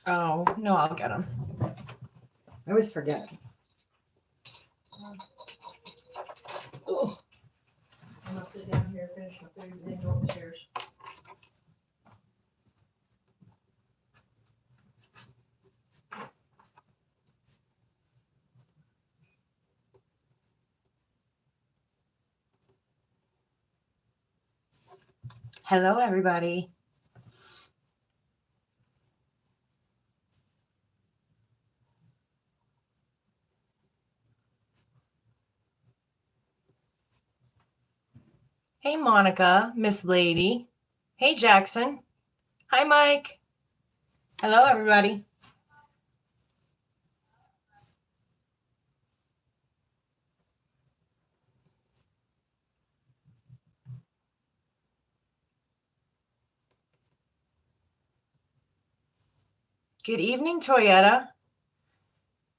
Oh, no, I'll get them. I always forget. Oh. I'm gonna sit down here, finish my food, and then go upstairs. Hello, everybody. Hey, Monica, Miss Lady. Hey, Jackson. Hi, Mike. Hello, everybody. Good evening, Toyetta.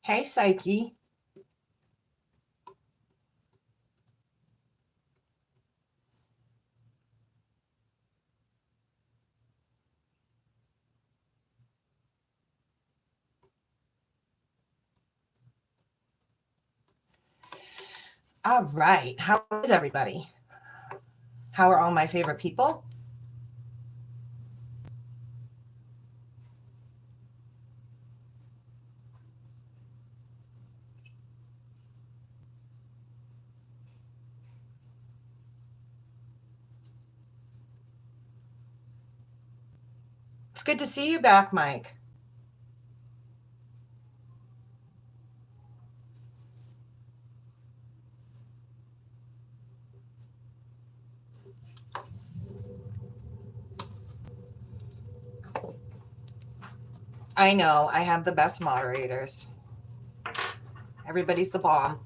Hey, Psyche. All right. How is everybody? How are all my favorite people? It's good to see you back, Mike. I know. I have the best moderators. Everybody's the bomb.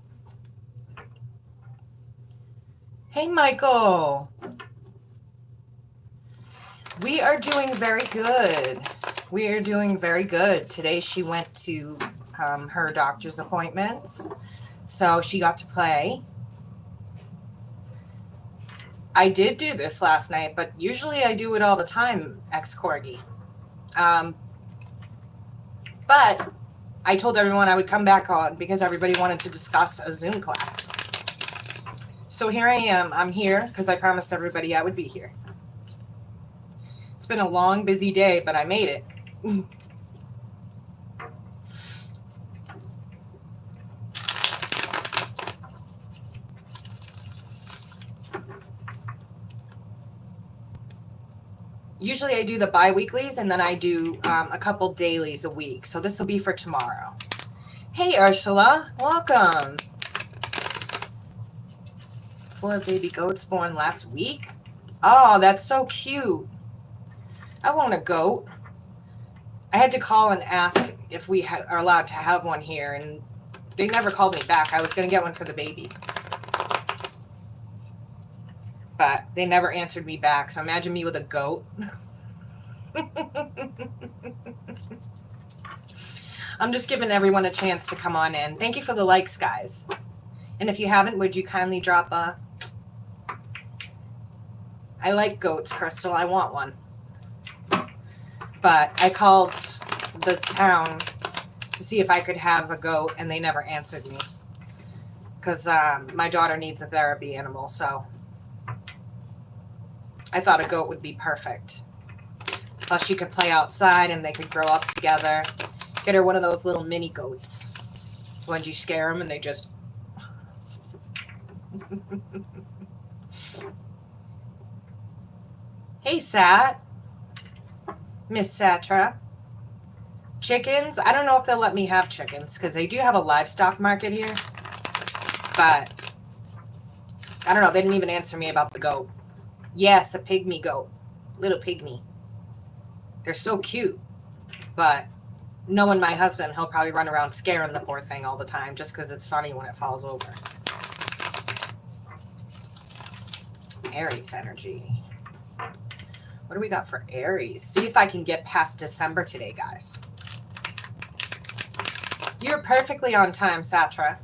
Hey, Michael. We are doing very good. We are doing very good. Today she went to her doctor's appointments, so she got to play. I did do this last night, but usually I do it all the time, ex-Corgi. But I told everyone I would come back on because everybody wanted to discuss a Zoom class. So here I am. I'm here because I promised everybody I would be here. It's been a long, busy day, but I made it. Usually I do the bi-weeklies and then I do a couple dailies a week. So this will be for tomorrow. Hey, Ursula. Welcome. 4 baby goats born last week. Oh, that's so cute. I want a goat. I had to call and ask if we are allowed to have one here, and they never called me back. I was going to get one for the baby, but they never answered me back. So imagine me with a goat. I'm just giving everyone a chance to come on in. Thank you for the likes, guys. And if you haven't, would you kindly drop a... I like goats, Crystal. I want one. But I called the town to see if I could have a goat, and they never answered me. Because my daughter needs a therapy animal, so I thought a goat would be perfect. Plus, she could play outside, and they could grow up together. Get her one of those little mini goats. When you scare them, and they just... Hey, Sat. Miss Satra. Chickens? I don't know if they'll let me have chickens because they do have a livestock market here. But I don't know. They didn't even answer me about the goat. Yes, a pygmy goat. Little pygmy. They're so cute. But knowing my husband, he'll probably run around scaring the poor thing all the time just because it's funny when it falls over. Aries energy. What do we got for Aries? See if I can get past December today, guys. You're perfectly on time, Satra.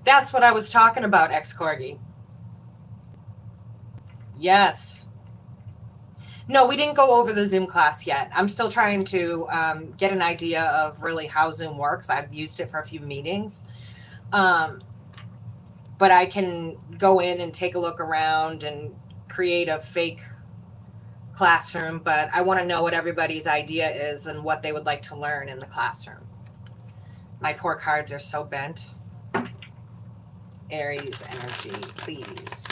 That's what I was talking about, ex-Corgi. Yes. No, we didn't go over the Zoom class yet. I'm still trying to get an idea of really how Zoom works. I've used it for a few meetings. But I can go in and take a look around and create a fake classroom, but I want to know what everybody's idea is and what they would like to learn in the classroom. My poor cards are so bent. Aries energy, please.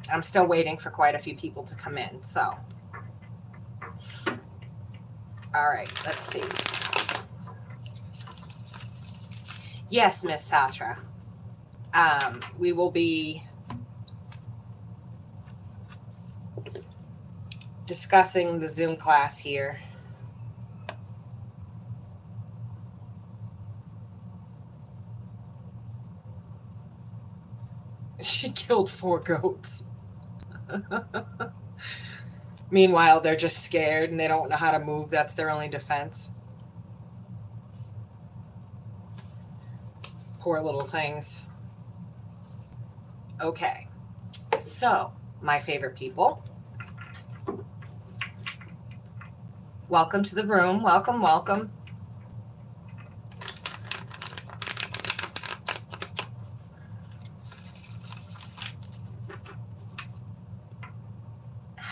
I'm still waiting for quite a few people to come in, so. All right, let's see. Yes, Miss Satra. We will be discussing the Zoom class here. She killed 4 goats. Meanwhile, they're just scared and they don't know how to move. That's their only defense. Poor little things. Okay. So, my favorite people. Welcome to the room. Welcome, welcome.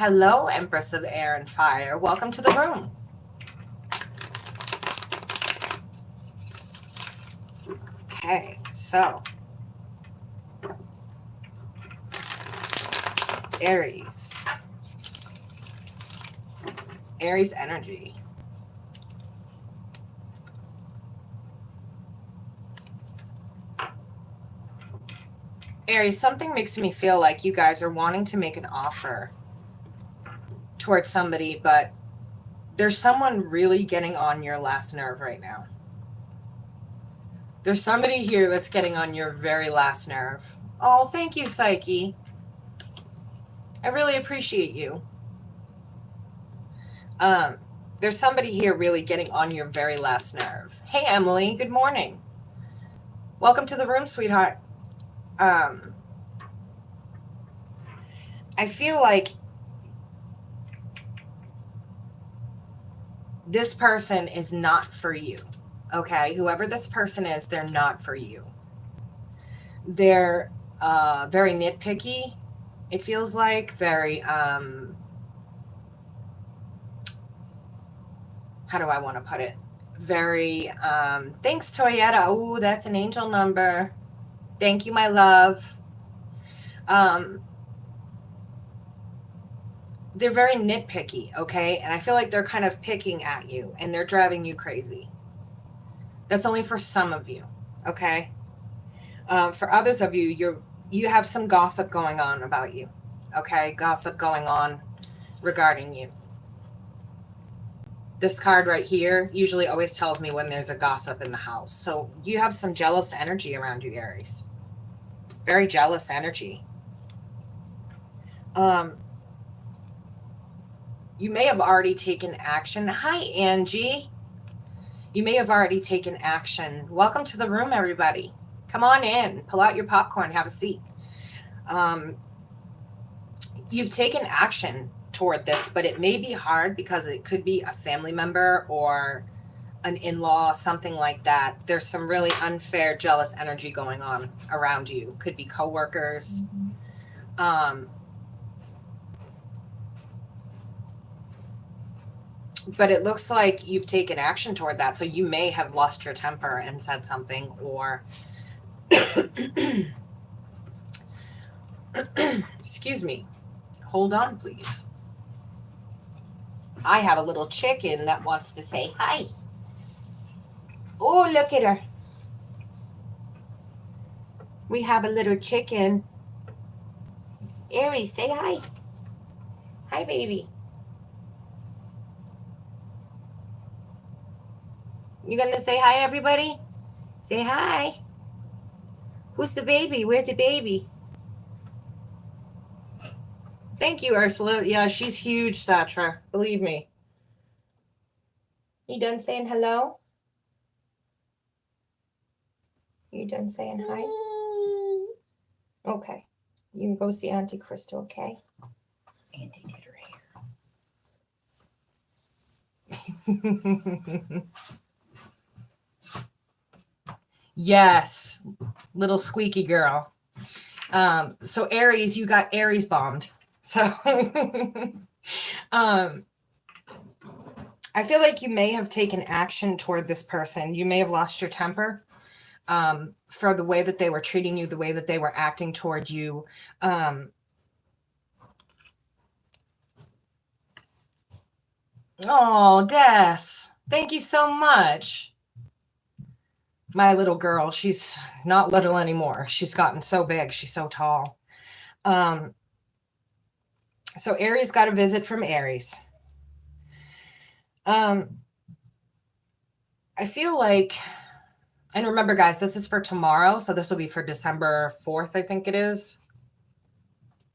Hello, Empress of Air and Fire. Welcome to the room. Okay, so Aries. Aries energy. Aries, something makes me feel like you guys are wanting to make an offer towards somebody, but there's someone really getting on your last nerve right now. There's somebody here that's getting on your very last nerve. Oh, thank you, Psyche. I really appreciate you. There's somebody here really getting on your very last nerve. Hey, Emily, good morning. Welcome to the room, sweetheart. I feel like this person is not for you, okay? Whoever this person is, they're not for you. They're very nitpicky, it feels like, very, how do I want to put it? Very, thanks, Toyetta. Oh, that's an angel number. Thank you, my love. They're very nitpicky, okay? And I feel like they're kind of picking at you and they're driving you crazy. That's only for some of you, okay? For others of you, you have some gossip going on about you, okay? Gossip going on regarding you. This card right here usually always tells me when there's a gossip in the house. So you have some jealous energy around you, Aries. Very jealous energy. You may have already taken action. Hi, Angie. You may have already taken action. Welcome to the room, everybody. Come on in. Pull out your popcorn. Have a seat. You've taken action toward this, but it may be hard because it could be a family member or an in-law, something like that. There's some really unfair, jealous energy going on around you. Could be coworkers. But it looks like you've taken action toward that. So you may have lost your temper and said something, or excuse me. Hold on, please. I have a little chicken that wants to say hi. Oh, look at her. We have a little chicken. Aries, say hi. Hi, baby. You gonna say hi, everybody? Say hi. Who's the baby? Where's the baby? Thank you, Ursula. Yeah, she's huge, Satra. Believe me. You done saying hello? You done saying hi? Okay. You can go see Auntie Crystal, okay? Auntie did her hair. Yes, little squeaky girl. So Aries, you got Aries bombed. So I feel like you may have taken action toward this person. You may have lost your temper for the way that they were treating you, the way that they were acting toward you. Oh, Des, thank you so much. My little girl, she's not little anymore. She's gotten so big. She's so tall. So Aries got a visit from Aries. I feel like, and remember guys, this is for tomorrow. So this will be for December 4th, I think it is.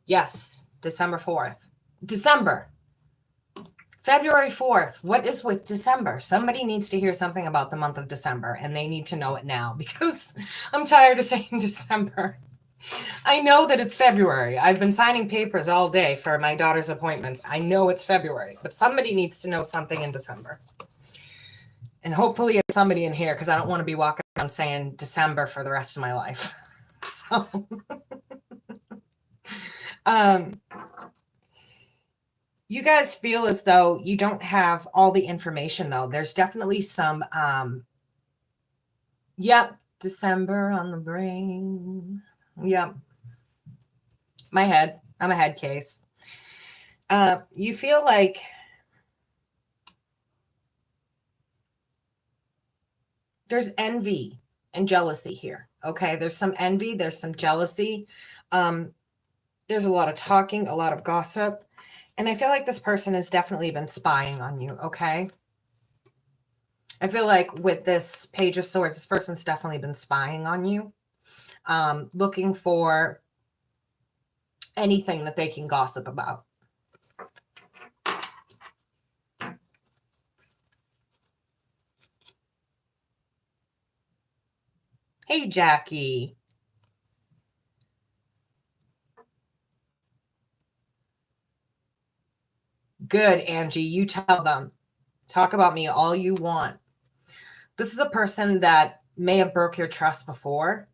Yes, December 4th. February 4th. What is with December? Somebody needs to hear something about the month of December, and they need to know it now because I'm tired of saying December. I know that it's February. I've been signing papers all day for my daughter's appointments. I know it's February, but somebody needs to know something in December. And hopefully it's somebody in here because I don't want to be walking around saying December for the rest of my life. So, you guys feel as though you don't have all the information, though. There's definitely some, yep, December on the brain. Yep. My head. I'm a head case. You feel like there's envy and jealousy here. Okay. There's some envy. There's some jealousy. There's a lot of talking, a lot of gossip. And I feel like this person has definitely been spying on you, okay? I feel like with this Page of Swords, this person's definitely been spying on you, looking for anything that they can gossip about. Hey, Jackie. Good, Angie. You tell them. Talk about me all you want. This is a person that may have broke your trust before.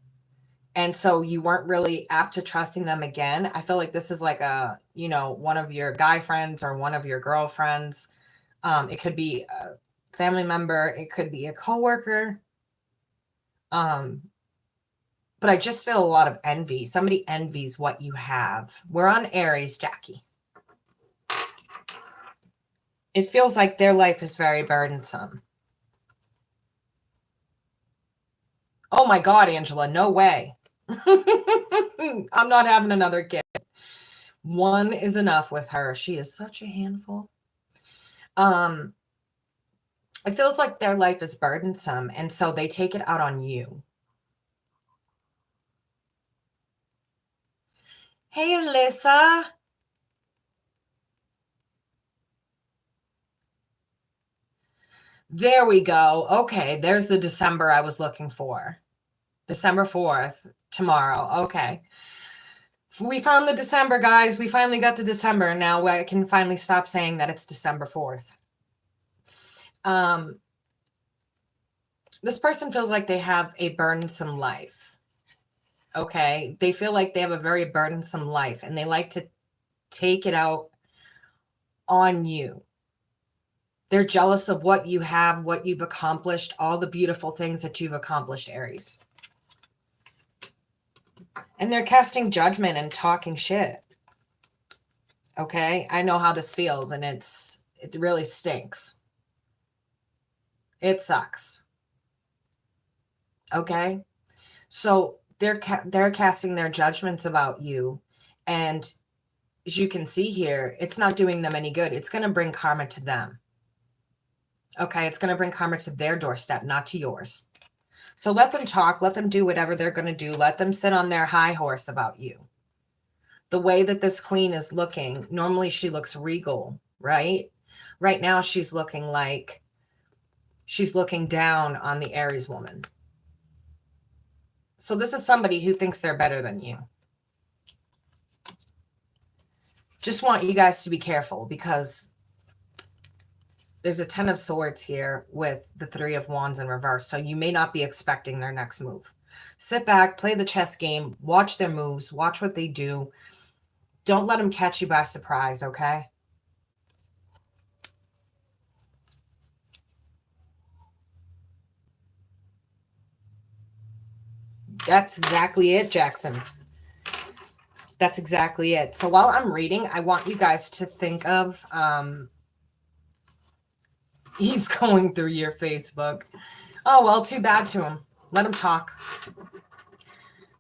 And so you weren't really apt to trusting them again. I feel like this is like a, one of your guy friends or one of your girlfriends. It could be a family member. It could be a coworker. But I just feel a lot of envy. Somebody envies what you have. We're on Aries, Jackie. It feels like their life is very burdensome. Oh my God, Angela, no way. I'm not having another kid. One is enough with her. She is such a handful. It feels like their life is burdensome, and so they take it out on you. Hey, Alyssa. There we go. Okay, there's the December I was looking for. December 4th, tomorrow. Okay. We found the December, guys. We finally got to December. Now I can finally stop saying that it's December 4th. This person feels like they have a burdensome life. Okay. They feel like they have a very burdensome life and they like to take it out on you. They're jealous of what you have, what you've accomplished, all the beautiful things that you've accomplished, Aries. And they're casting judgment and talking shit. Okay. I know how this feels and it really stinks. It sucks. Okay. So they're casting their judgments about you. And as you can see here, it's not doing them any good. It's going to bring karma to them. Okay. It's going to bring karma to their doorstep, not to yours. So let them talk. Let them do whatever they're going to do. Let them sit on their high horse about you. The way that this queen is looking, normally she looks regal, right? Right now she's looking like she's looking down on the Aries woman. So this is somebody who thinks they're better than you. Just want you guys to be careful because there's a 10 of swords here with the 3 of wands in reverse. So you may not be expecting their next move. Sit back, play the chess game, watch their moves, watch what they do. Don't let them catch you by surprise, okay? That's exactly it, Jackson. That's exactly it. So while I'm reading, I want you guys to think of, he's going through your Facebook. Oh, well, too bad to him. Let him talk.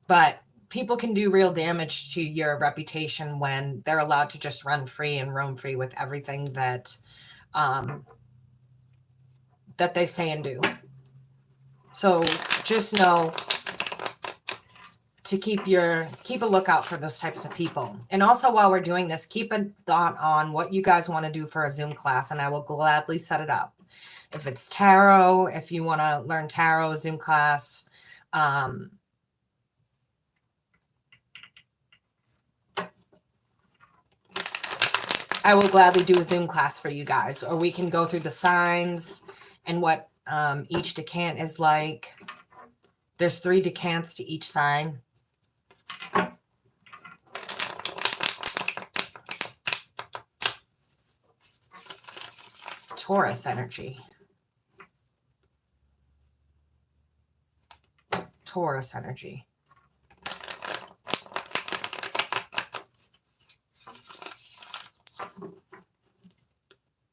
But people can do real damage to your reputation when they're allowed to just run free and roam free with everything that that they say and do. So just know to keep a lookout for those types of people. And also while we're doing this, keep a thought on what you guys want to do for a Zoom class, and I will gladly set it up. If it's tarot, if you want to learn tarot, Zoom class, I will gladly do a Zoom class for you guys, or we can go through the signs and what each decant is like. There's 3 decants to each sign. Taurus energy. Taurus energy.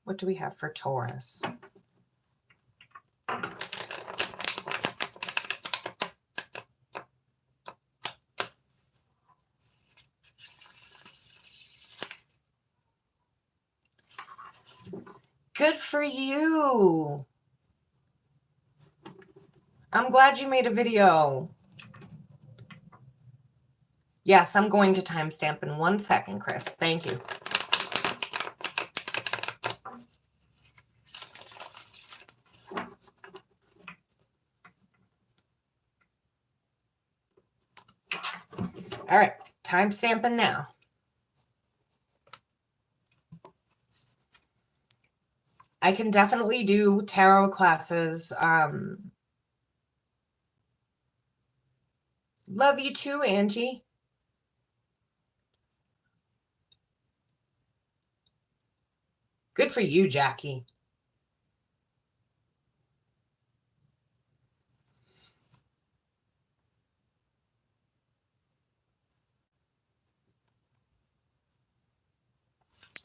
What do we have for Taurus? Good for you. I'm glad you made a video. Yes, I'm going to timestamp in 1 second, Chris. Thank you. All right, timestamping now. I can definitely do tarot classes. Love you too, Angie. Good for you, Jackie.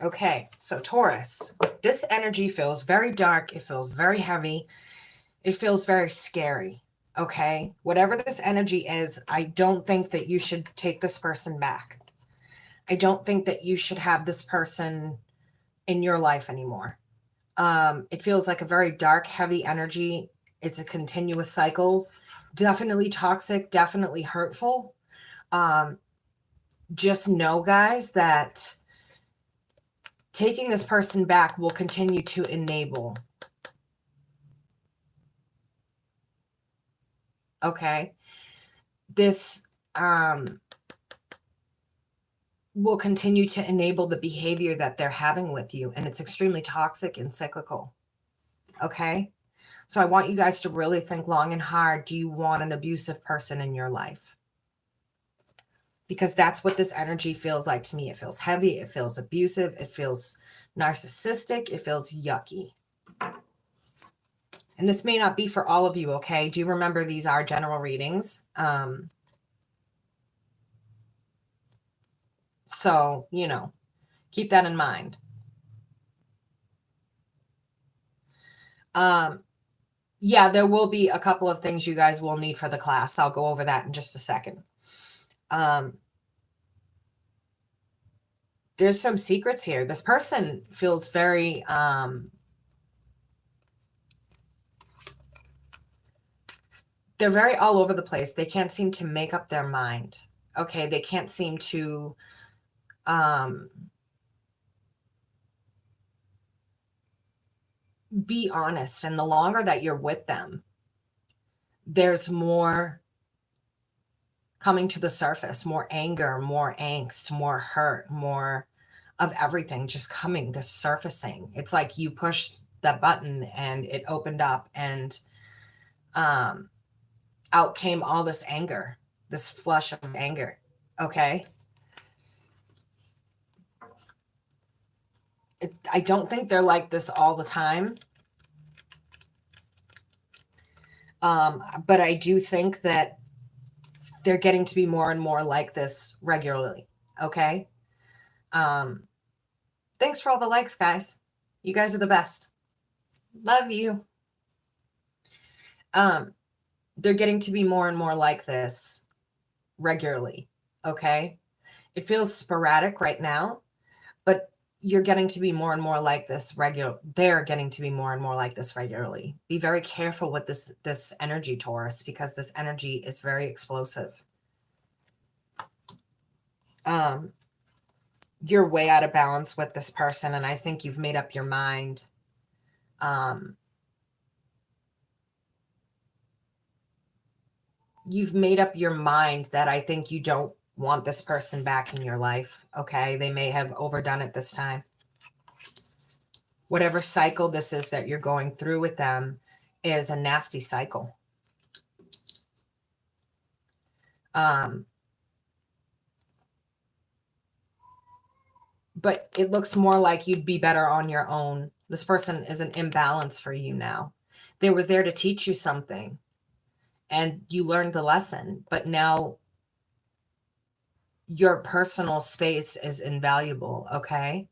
Okay, so Taurus, this energy feels very dark. It feels very heavy. It feels very scary. Okay, whatever this energy is, I don't think that you should take this person back. I don't think that you should have this person in your life anymore. It feels like a very dark, heavy energy. It's a continuous cycle. Definitely toxic, definitely hurtful. Just know, guys, that taking this person back will continue to enable. Okay. This will continue to enable the behavior that they're having with you. And it's extremely toxic and cyclical. Okay. So I want you guys to really think long and hard. Do you want an abusive person in your life? Because that's what this energy feels like to me. It feels heavy. It feels abusive. It feels narcissistic. It feels yucky. And this may not be for all of you, okay? Do remember these are general readings. So, you know, keep that in mind. Yeah, there will be a couple of things you guys will need for the class. I'll go over that in just a second. There's some secrets here. This person feels very, they're very all over the place. They can't seem to make up their mind. Okay, they can't seem to, be honest. And the longer that you're with them, there's more coming to the surface, more anger, more angst, more hurt, more of everything just coming, this surfacing. It's like you pushed that button and it opened up, and out came all this anger, this flush of anger. Okay. I don't think they're like this all the time. But I do think that they're getting to be more and more like this regularly. Okay. Thanks for all the likes, guys. You guys are the best. Love you. They're getting to be more and more like this regularly. Okay. It feels sporadic right now, but you're getting to be more and more like this they're getting to be more and more like this regularly. Be very careful with this energy, Taurus, because this energy is very explosive. You're way out of balance with this person, and I think you've made up your mind. You've made up your mind that I think you don't want this person back in your life. Okay. They may have overdone it this time. Whatever cycle this is that you're going through with them is a nasty cycle. But it looks more like you'd be better on your own. This person is an imbalance for you now. They were there to teach you something, and you learned the lesson, but now your personal space is invaluable. Okay.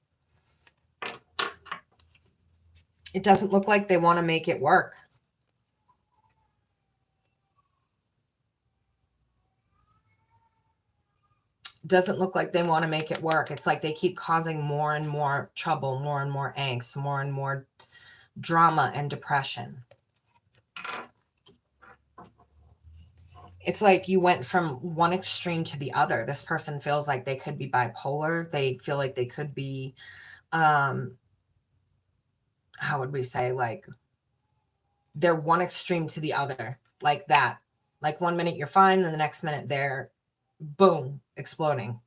It doesn't look like they want to make it work. Doesn't look like they want to make it work. It's like they keep causing more and more trouble, more and more angst, more and more drama and depression. It's like you went from one extreme to the other. This person feels like they could be bipolar. They feel like they could be, how would we say, like they're one extreme to the other, like that. Like 1 minute you're fine, and the next minute they're boom, exploding.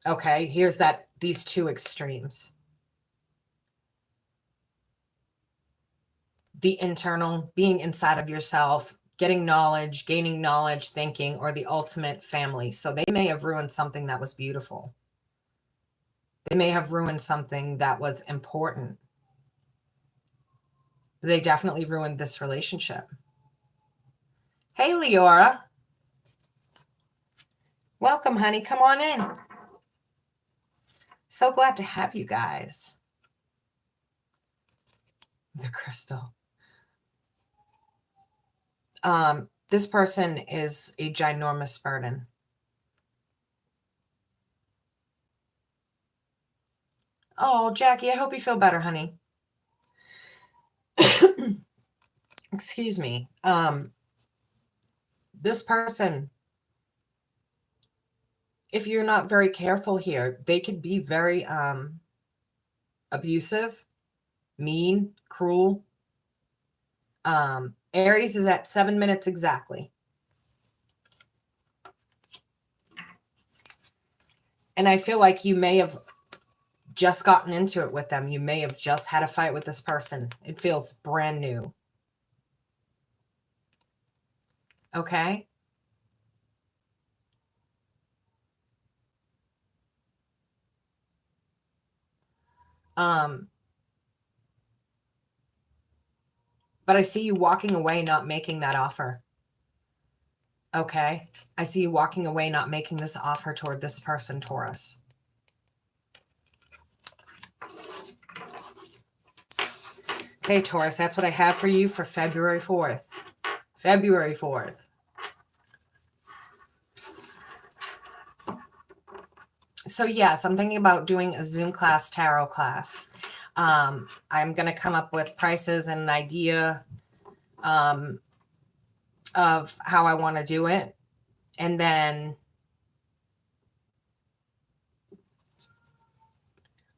Okay, here's these two extremes. The internal, being inside of yourself, getting knowledge, gaining knowledge, thinking, or the ultimate family. So they may have ruined something that was beautiful. They may have ruined something that was important. They definitely ruined this relationship. Hey, Leora. Welcome, honey. Come on in. So glad to have you guys. The crystal. This person is a ginormous burden. Oh, Jackie, I hope you feel better, honey. Excuse me. This person, if you're not very careful here, they could be very abusive, mean, cruel. Aries is at 7 minutes exactly. And I feel like you may have just gotten into it with them. You may have just had a fight with this person. It feels brand new. Okay. But I see you walking away, not making that offer. Okay. I see you walking away, not making this offer toward this person, Taurus. Okay, Taurus, that's what I have for you for February 4th. February 4th. So yes, I'm thinking about doing a Zoom class, tarot class. I'm going to come up with prices and an idea of how I want to do it. And then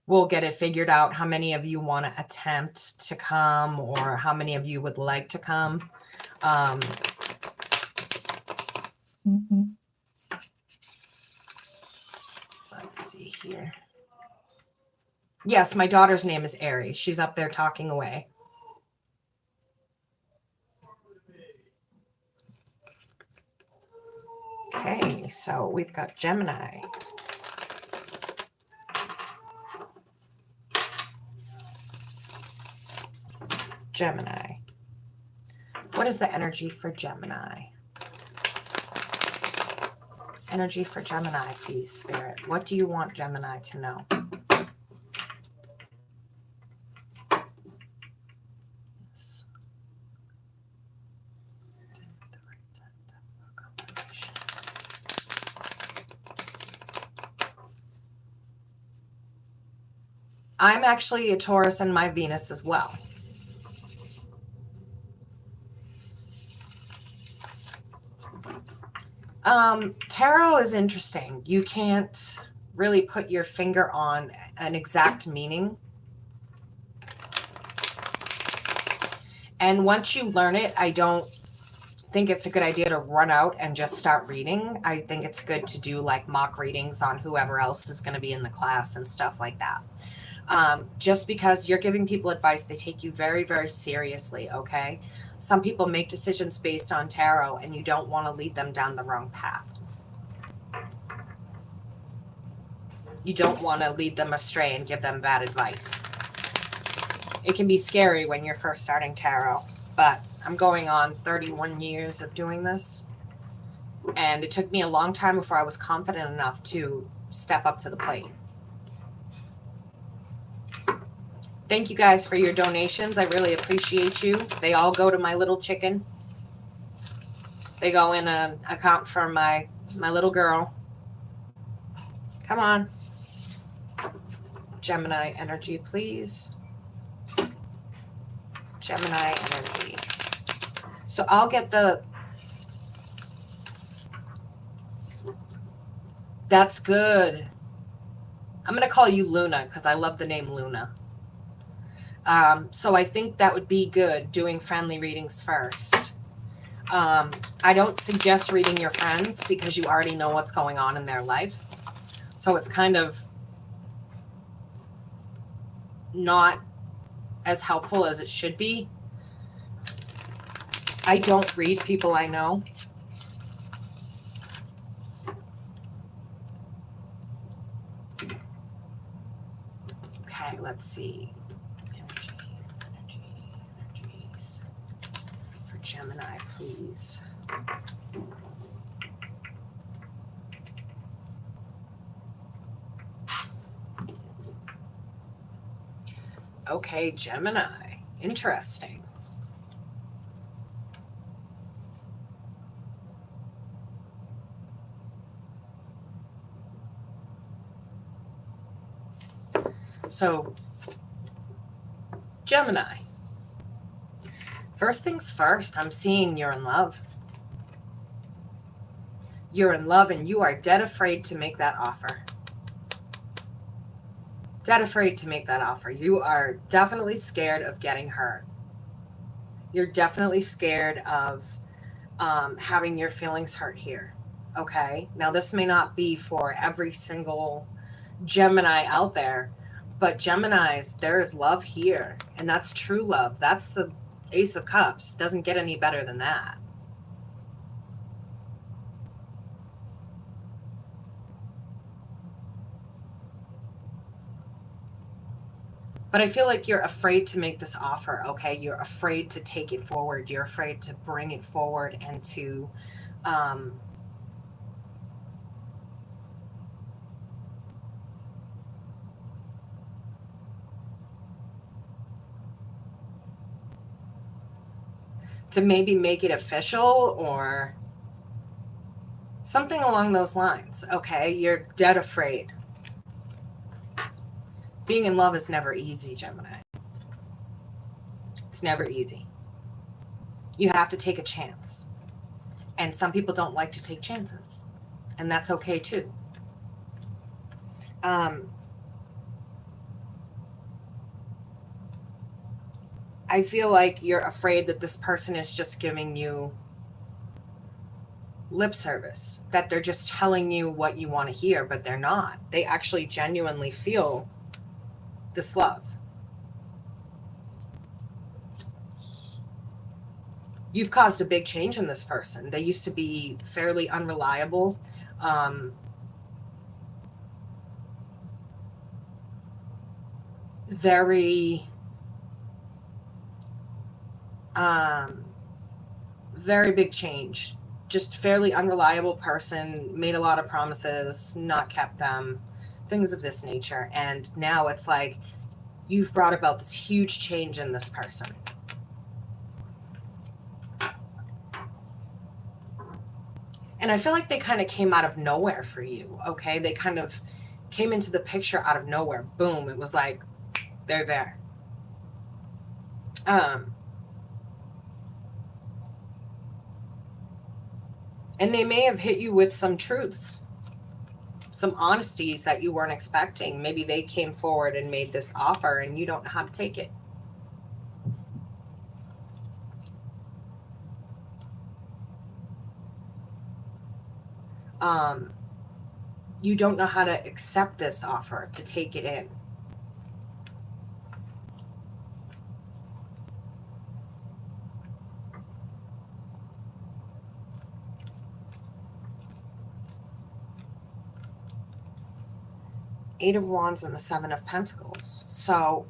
we'll get it figured out how many of you want to attempt to come or how many of you would like to come. Let's see here. Yes, my daughter's name is Aries. She's up there talking away. Okay, so we've got Gemini. Gemini. What is the energy for Gemini? Energy for Gemini, please, Spirit. What do you want Gemini to know? Yes. I'm actually a Taurus and my Venus as well. Tarot is interesting. You can't really put your finger on an exact meaning. And once you learn it, I don't think it's a good idea to run out and just start reading. I think it's good to do like mock readings on whoever else is going to be in the class and stuff like that. Just because you're giving people advice, they take you very, very seriously, okay? Some people make decisions based on tarot and you don't want to lead them down the wrong path. You don't want to lead them astray and give them bad advice. It can be scary when you're first starting tarot, but I'm going on 31 years of doing this. And it took me a long time before I was confident enough to step up to the plate. Thank you guys for your donations. I really appreciate you. They all go to my little chicken. They go in an account for my little girl. Come on. Gemini energy, please. Gemini energy. So I'll get the... That's good. I'm going to call you Luna because I love the name Luna. So I think that would be good, doing friendly readings first. I don't suggest reading your friends because you already know what's going on in their life. So it's kind of not as helpful as it should be. I don't read people I know. Okay, let's see. Energies for Gemini, please. Okay, Gemini. Interesting. So, Gemini. First things first, I'm seeing you're in love. You're in love and you are dead afraid to make that offer. Dead afraid to make that offer. You are definitely scared of getting hurt. You're definitely scared of having your feelings hurt here. Okay? Now, this may not be for every single Gemini out there, but Geminis, there is love here. And that's true love. That's the Ace of Cups. Doesn't get any better than that. But I feel like you're afraid to make this offer, okay? You're afraid to take it forward. You're afraid to bring it forward and to maybe make it official or something along those lines, okay? You're dead afraid. Being in love is never easy, Gemini. It's never easy. You have to take a chance. And some people don't like to take chances. And that's okay too. I feel like you're afraid that this person is just giving you lip service, that they're just telling you what you want to hear, but they're not. They actually genuinely feel this love. You've caused a big change in this person. They used to be fairly unreliable. Very big change. Just fairly unreliable person, made a lot of promises, not kept them, things of this nature. And now it's like you've brought about this huge change in this person. And I feel like they kind of came out of nowhere for you, okay? They kind of came into the picture out of nowhere. Boom, it was like, they're there. And they may have hit you with some truths, some honesties that you weren't expecting. Maybe they came forward and made this offer and you don't know how to take it. You don't know how to accept this offer, to take it in. Eight of Wands and the Seven of Pentacles. So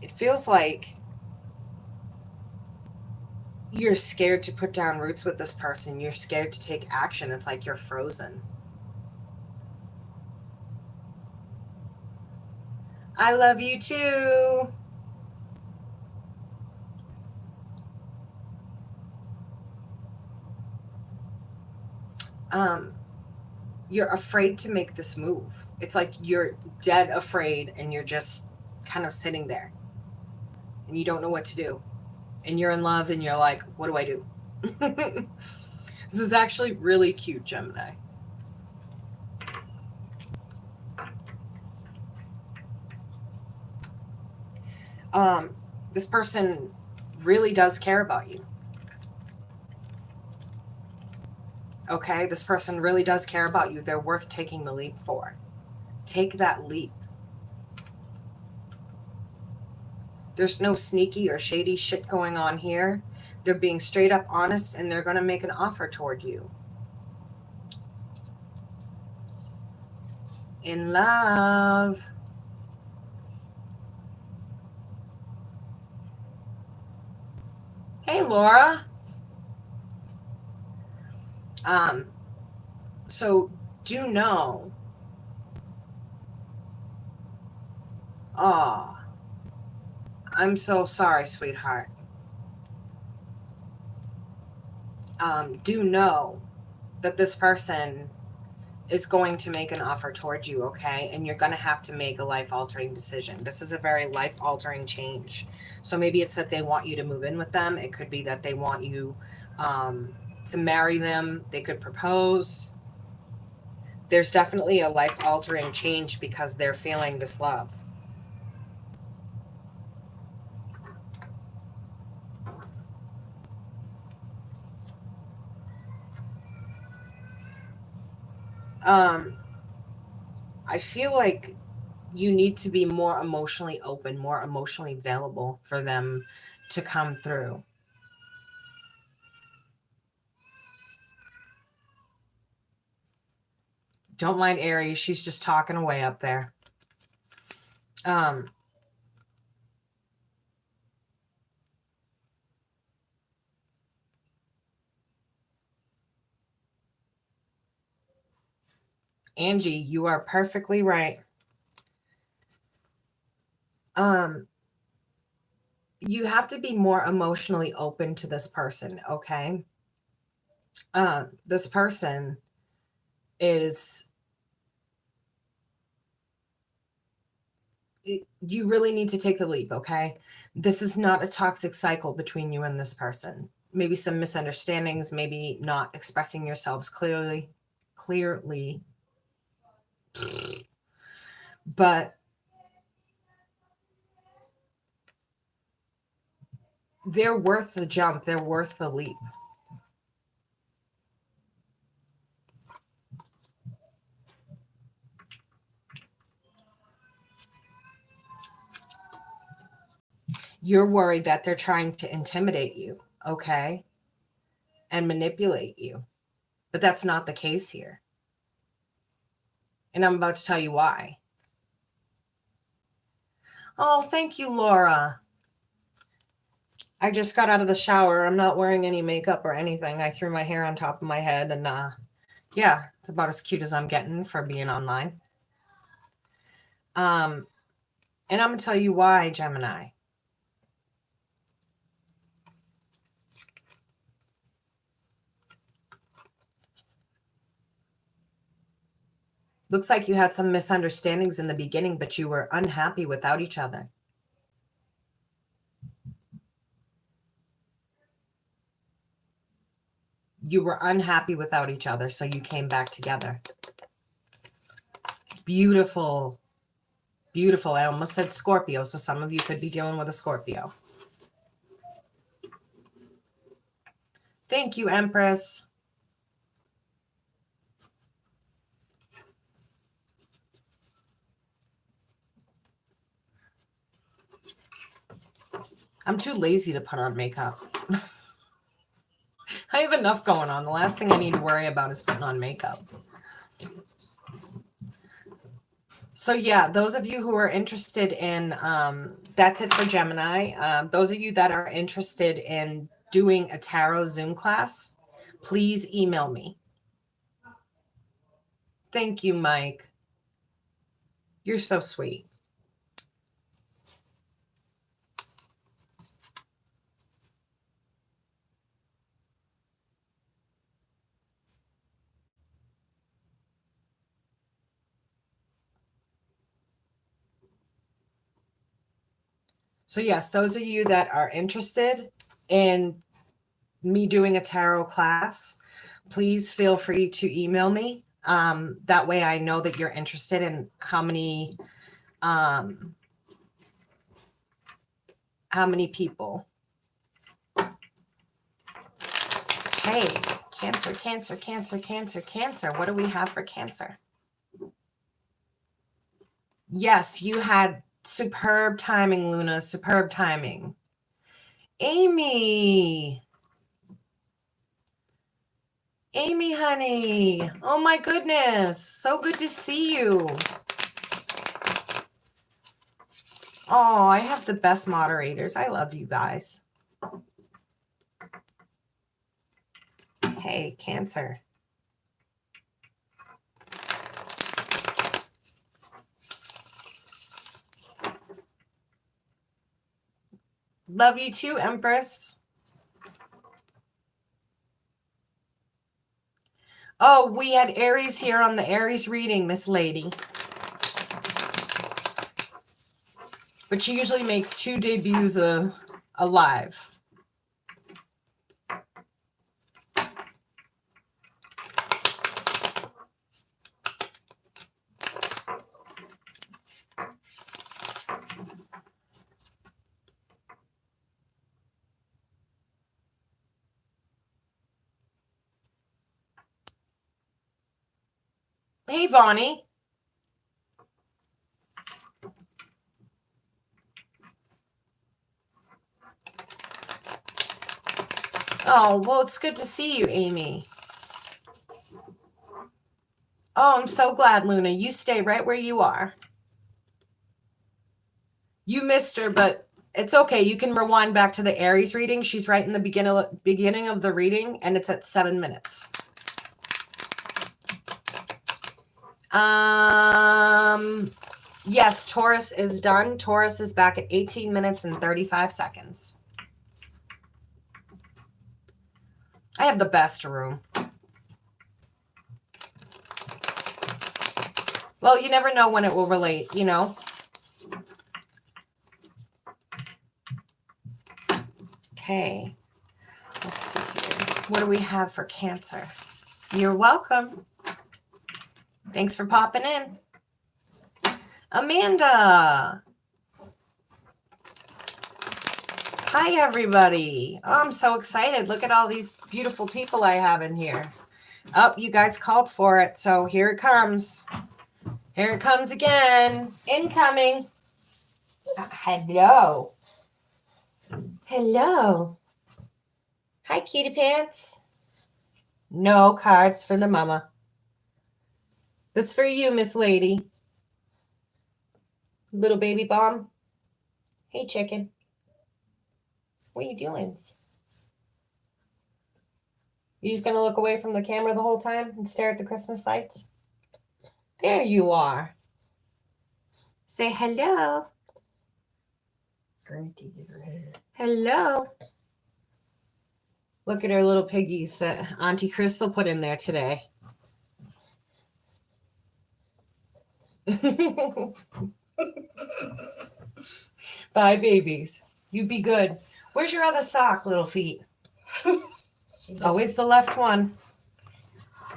it feels like you're scared to put down roots with this person. You're scared to take action. It's like you're frozen. I love you too. You're afraid to make this move. It's like you're dead afraid and you're just kind of sitting there and you don't know what to do. And you're in love and you're like, what do I do? This is actually really cute, Gemini. This person really does care about you. Okay, this person really does care about you. They're worth taking the leap for. Take that leap. There's no sneaky or shady shit going on here. They're being straight up honest and they're going to make an offer toward you. In love. Hey, Laura. So do know. Oh, I'm so sorry, sweetheart. Do know that this person is going to make an offer towards you, okay? And you're going to have to make a life-altering decision. This is a very life-altering change. So maybe it's that they want you to move in with them. It could be that they want you to marry them. They could propose. There's definitely a life-altering change because they're feeling this love. I feel like you need to be more emotionally open, more emotionally available for them to come through. Don't mind Aries. She's just talking away up there. Angie, you are perfectly right. You have to be more emotionally open to this person, okay? This person is... You really need to take the leap, okay? This is not a toxic cycle between you and this person. Maybe some misunderstandings, maybe not expressing yourselves clearly. But They're worth the jump. They're worth the leap. You're worried that they're trying to intimidate you, okay? And manipulate you. But that's not the case here. And I'm about to tell you why. Oh, thank you, Laura. I just got out of the shower. I'm not wearing any makeup or anything. I threw my hair on top of my head and yeah, it's about as cute as I'm getting for being online. And I'm going to tell you why, Gemini. Looks like you had some misunderstandings in the beginning, but you were unhappy without each other. You were unhappy without each other, so you came back together. Beautiful. Beautiful. I almost said Scorpio, so some of you could be dealing with a Scorpio. Thank you, Empress. I'm too lazy to put on makeup. I have enough going on. The last thing I need to worry about is putting on makeup. So yeah, those of you who are interested in, that's it for Gemini. Those of you that are interested in doing a tarot Zoom class, please email me. Thank you, Mike. You're so sweet. So yes, those of you that are interested in me doing a tarot class, please feel free to email me. That way I know that you're interested in how many people. Hey, Cancer, Cancer, Cancer, Cancer, Cancer. What do we have for Cancer? Yes, you had superb timing, Luna. Superb timing. Amy. Amy, honey. Oh, my goodness. So good to see you. Oh, I have the best moderators. I love you guys. Hey, Cancer. Love you too, Empress. Oh, we had Aries here on the Aries reading, Miss Lady. But she usually makes 2 debuts alive. Hey, Vonnie. Oh, well, it's good to see you, Amy. Oh, I'm so glad, Luna. You stay right where you are. You missed her, but it's okay. You can rewind back to the Aries reading. She's right in the beginning of the reading, and it's at 7 minutes. Yes, Taurus is done. Taurus is back at 18 minutes and 35 seconds. I have the best room. Well, you never know when it will relate, you know? Okay. Let's see here. What do we have for Cancer? You're welcome. Thanks for popping in. Amanda. Hi, everybody. Oh, I'm so excited. Look at all these beautiful people I have in here. Oh, you guys called for it, so here it comes. Here it comes again. Incoming. Hello. Hello. Hi, cutie pants. No cards for the mama. This for you, Miss Lady. Little baby bomb. Hey, chicken. What are you doing? You just gonna look away from the camera the whole time and stare at the Christmas lights? There you are. Say hello. Hello. Look at her little piggies that Auntie Crystal put in there today. Bye, babies. You be good. Where's your other sock, little feet? It's always the left one.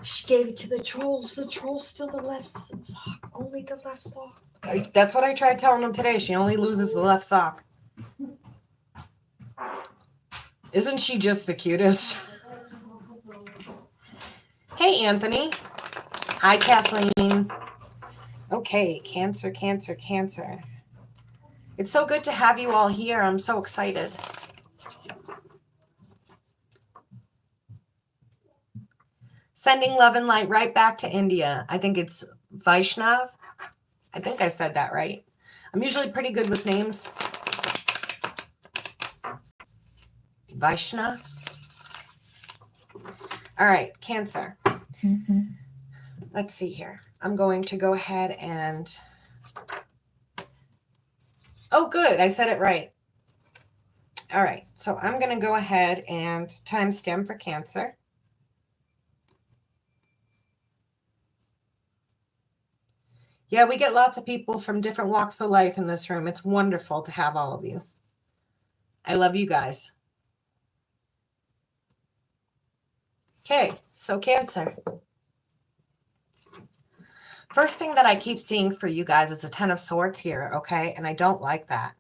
She gave it to the trolls. The trolls still the left sock. Only the left sock. That's what I tried telling them today. She only loses the left sock. Isn't she just the cutest? Hey, Anthony. Hi, Kathleen. Okay, Cancer, Cancer, Cancer. It's so good to have you all here. I'm so excited. Sending love and light right back to India. I think it's Vaishnav. I think I said that right. I'm usually pretty good with names. Vaishnav. All right, Cancer. Mm-hmm. Let's see here. I'm going to go ahead and... Oh, good. I said it right. All right. So I'm going to go ahead and timestamp for Cancer. Yeah, we get lots of people from different walks of life in this room. It's wonderful to have all of you. I love you guys. Okay, so Cancer. First thing that I keep seeing for you guys is a Ten of Swords here, okay? And I don't like that.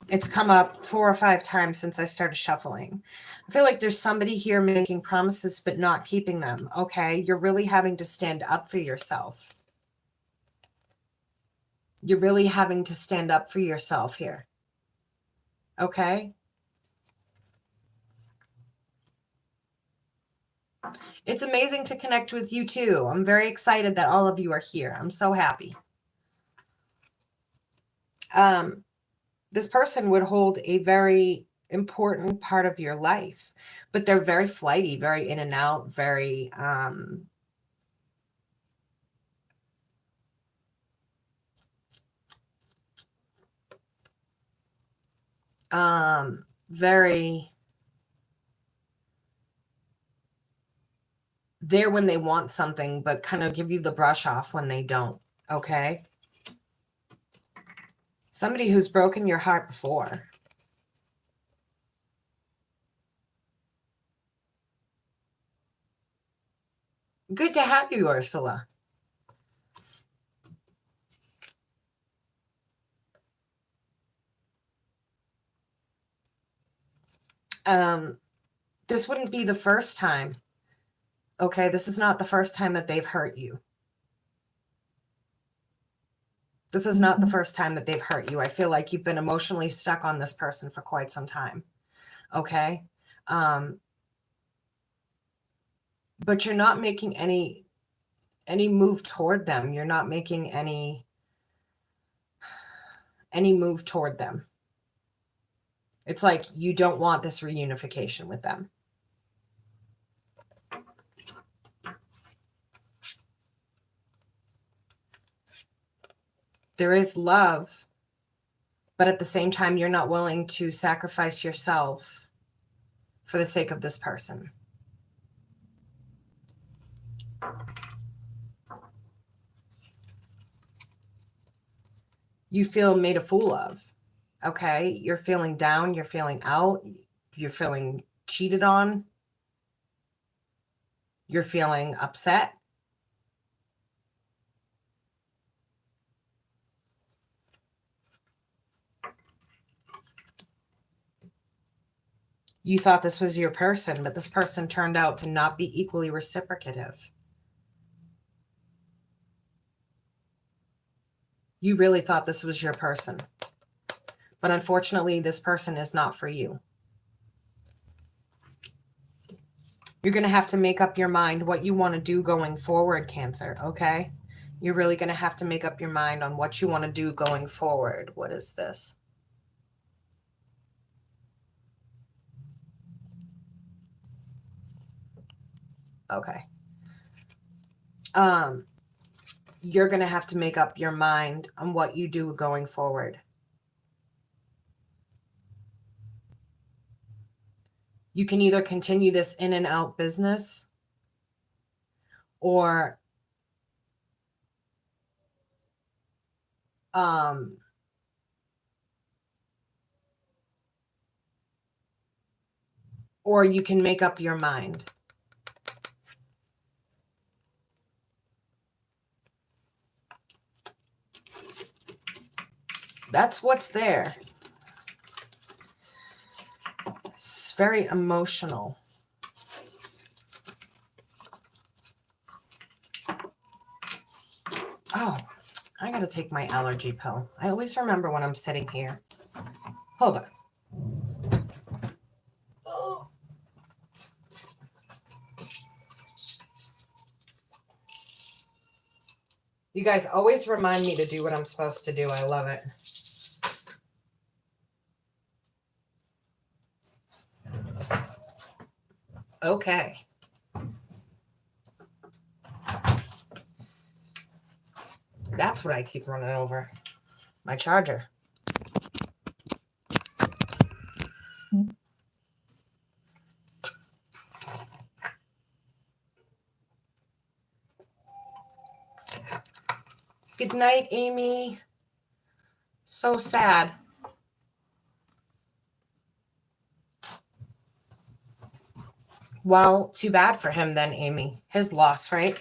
It's come up 4 or 5 times since I started shuffling. I feel like there's somebody here making promises but not keeping them, okay? You're really having to stand up for yourself. You're really having to stand up for yourself here, okay? It's amazing to connect with you too. I'm very excited that all of you are here. I'm so happy. This person would hold a very important part of your life, but they're very flighty, very in and out, very very there when they want something, but kind of give you the brush off when they don't, okay? Somebody who's broken your heart before. Good to have you, Ursula. This wouldn't be the first time. Okay, this is not the first time that they've hurt you. This is not the first time that they've hurt you. I feel like you've been emotionally stuck on this person for quite some time. Okay? But you're not making any move toward them. You're not making any move toward them. It's like you don't want this reunification with them. There is love, but at the same time, you're not willing to sacrifice yourself for the sake of this person. You feel made a fool of, okay? You're feeling down, you're feeling out, you're feeling cheated on, you're feeling upset. You thought this was your person, but this person turned out to not be equally reciprocative. You really thought this was your person. But unfortunately, this person is not for you. You're going to have to make up your mind what you want to do going forward, Cancer, okay? You're really going to have to make up your mind on what you want to do going forward. What is this? Okay. You're going to have to make up your mind on what you do going forward. You can either continue this in and out business or you can make up your mind. That's what's there. It's very emotional. Oh, I gotta take my allergy pill. I always remember when I'm sitting here. Hold on. Oh. You guys always remind me to do what I'm supposed to do. I love it. Okay. That's what I keep running over. My charger. Good night, Amy. So sad. Well, too bad for him then, Amy. His loss, right?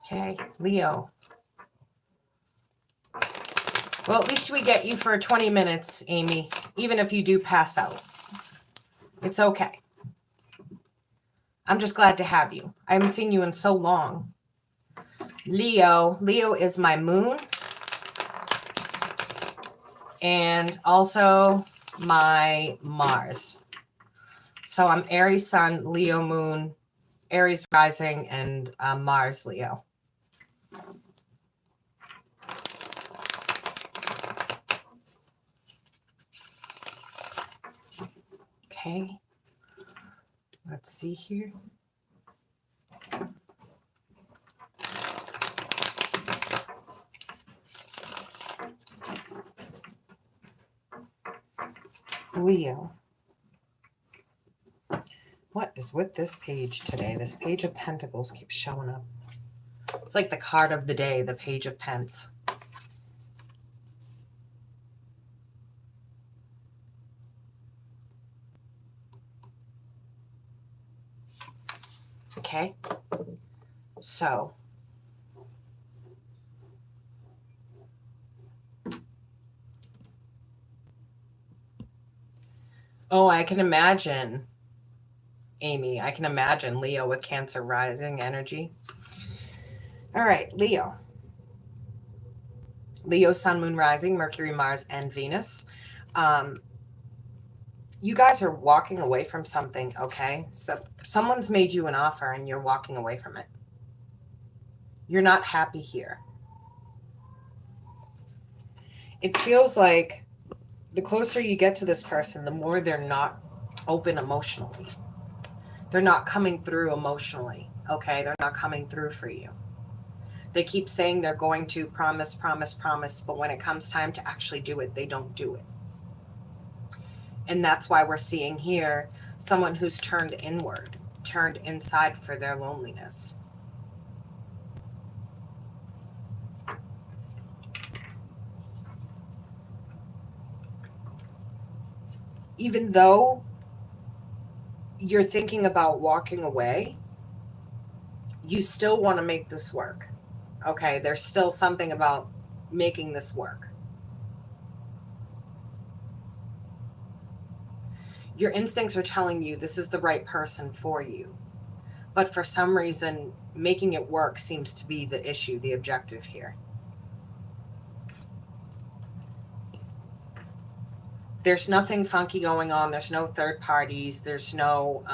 Okay, Leo. Well, at least we get you for 20 minutes, Amy, even if you do pass out. It's okay. I'm just glad to have you. I haven't seen you in so long. Leo. Leo is my moon. And also my Mars. So I'm Aries Sun, Leo Moon, Aries Rising, and Mars Leo. Okay. Let's see here. Leo. What is with this page today? This Page of Pentacles keeps showing up. It's like the card of the day, the Page of Pence. Okay. So. Oh, I can imagine, Amy. I can imagine Leo with Cancer rising energy. All right, Leo. Leo, Sun, Moon, Rising, Mercury, Mars, and Venus. You guys are walking away from something, okay? So someone's made you an offer and you're walking away from it. You're not happy here. It feels like the closer you get to this person, the more they're not open emotionally. They're not coming through emotionally, okay? They're not coming through for you. They keep saying they're going to promise, but when it comes time to actually do it, they don't do it. And that's why we're seeing here someone who's turned inward, turned inside for their loneliness. Even though you're thinking about walking away, you still want to make this work, Okay, there's still something about making this work. Your instincts are telling you this is the right person for you. But for some reason, making it work seems to be the issue, the objective here. There's nothing funky going on. There's no third parties. There's no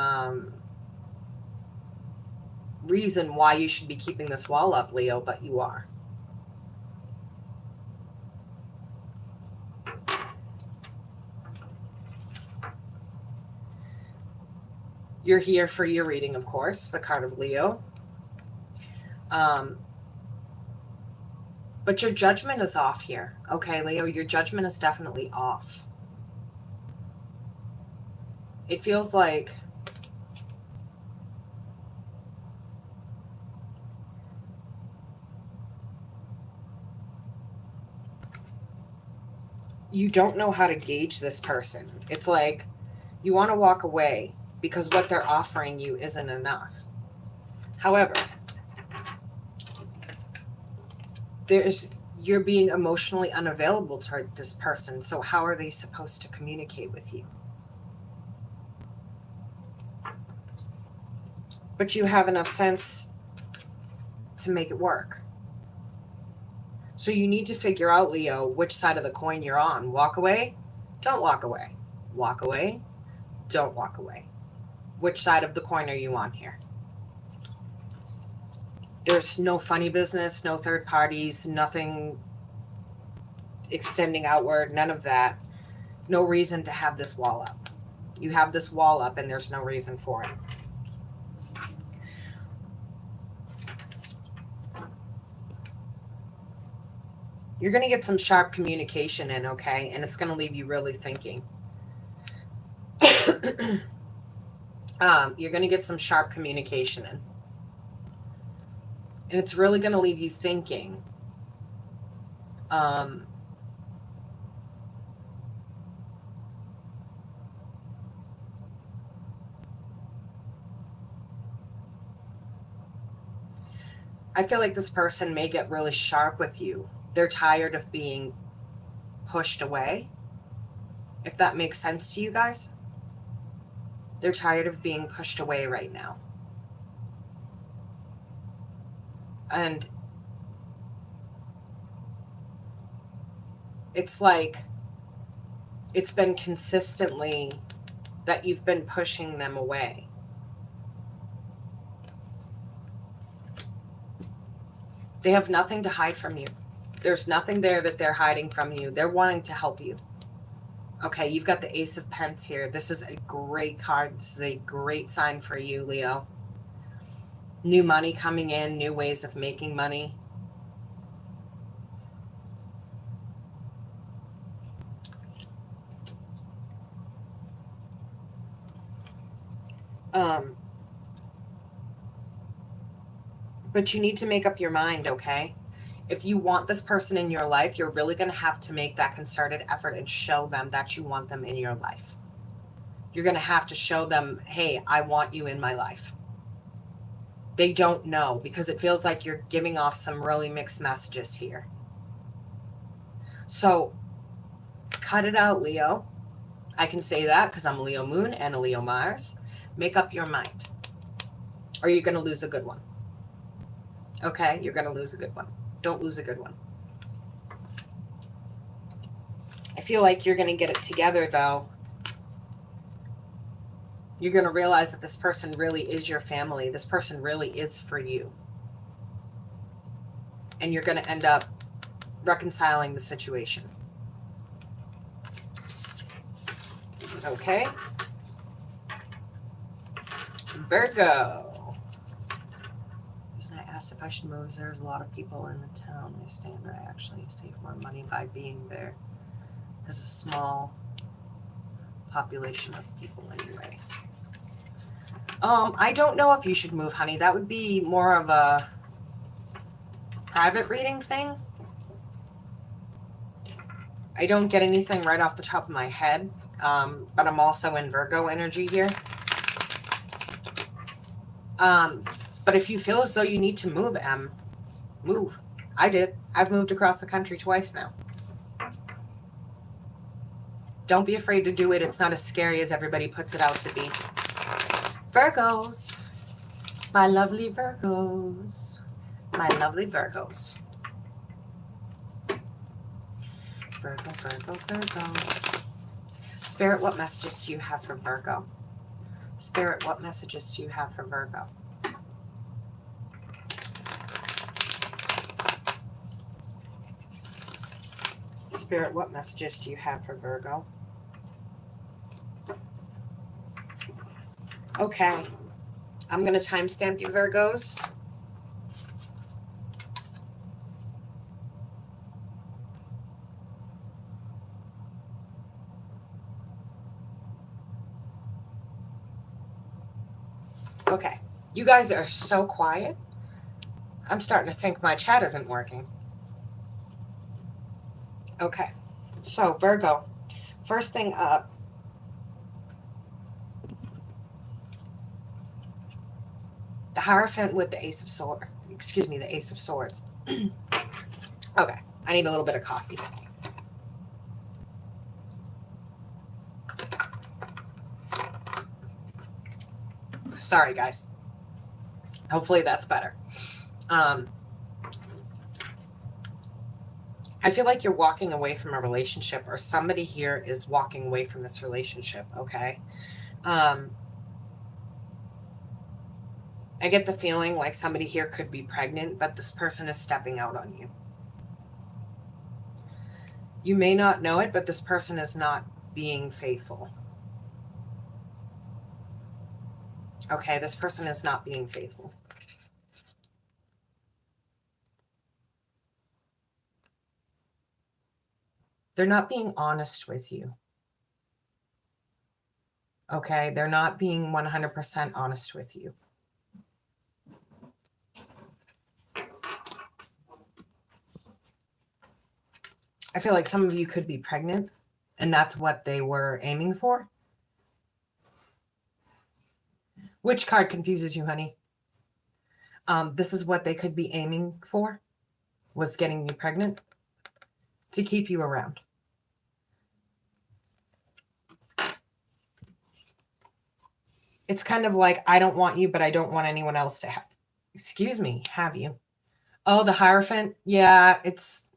reason why you should be keeping this wall up, Leo, but you are. You're here for your reading, of course, the card of Leo. But your judgment is off here. Okay, Leo, your judgment is definitely off. It feels like you don't know how to gauge this person. It's like you want to walk away because what they're offering you isn't enough. However, you're being emotionally unavailable toward this person, so how are they supposed to communicate with you? But you have enough sense to make it work. So you need to figure out, Leo, which side of the coin you're on. Walk away, don't walk away. Walk away, don't walk away. Which side of the coin are you on here? There's no funny business, no third parties, nothing extending outward, none of that. No reason to have this wall up. You have this wall up and there's no reason for it. You're going to get some sharp communication in, okay? And it's going to leave you really thinking. You're going to get some sharp communication in. And it's really going to leave you thinking. I feel like this person may get really sharp with you. They're tired of being pushed away. If that makes sense to you guys. They're tired of being pushed away right now. And it's like it's been consistently that you've been pushing them away. They have nothing to hide from you. There's nothing there that they're hiding from you. They're wanting to help you. Okay, you've got the Ace of Pentacles here. This is a great card. This is a great sign for you, Leo. New money coming in, new ways of making money. But you need to make up your mind, okay? If you want this person in your life, you're really going to have to make that concerted effort and show them that you want them in your life. You're going to have to show them, hey, I want you in my life. They don't know because it feels like you're giving off some really mixed messages here. So cut it out, Leo. I can say that because I'm a Leo Moon and a Leo Mars. Make up your mind. Or you're going to lose a good one. Okay, you're going to lose a good one. Don't lose a good one. I feel like you're going to get it together, though. You're going to realize that this person really is your family. This person really is for you. And you're going to end up reconciling the situation. Okay. Virgo. I asked if I should move. There's a lot of people in the town. I stand that I actually save more money by being there. There's a small population of people anyway. I don't know if you should move, honey. That would be more of a private reading thing. I don't get anything right off the top of my head, but I'm also in Virgo energy here. But if you feel as though you need to move, Em, Move. I did. I've moved across the country twice now. Don't be afraid to do it. It's not as scary as everybody puts it out to be. Virgos. My lovely Virgos. My lovely Virgos. Virgo, Virgo, Virgo. Spirit, what messages do you have for Virgo? Spirit, what messages do you have for Virgo? Spirit, what messages do you have for Virgo? Okay. I'm going to timestamp you, Virgos. Okay. You guys are so quiet. I'm starting to think my chat isn't working. Okay. So, Virgo, first thing up. The Hierophant with the Ace of Swords. Excuse me, the Ace of Swords. Okay. I need a little bit of coffee. Sorry, guys. Hopefully that's better. I feel like you're walking away from a relationship, or somebody here is walking away from this relationship, okay? I get the feeling like somebody here could be pregnant, but this person is stepping out on you. You may not know it, but this person is not being faithful. Okay, this person is not being faithful. They're not being honest with you. Okay, they're not being 100% honest with you. I feel like some of you could be pregnant, and that's what they were aiming for. Which card confuses you, honey? This is what they could be aiming for, was getting you pregnant to keep you around. It's kind of like, I don't want you, but I don't want anyone else to have, excuse me, have you. Oh, the Hierophant? Yeah, it's,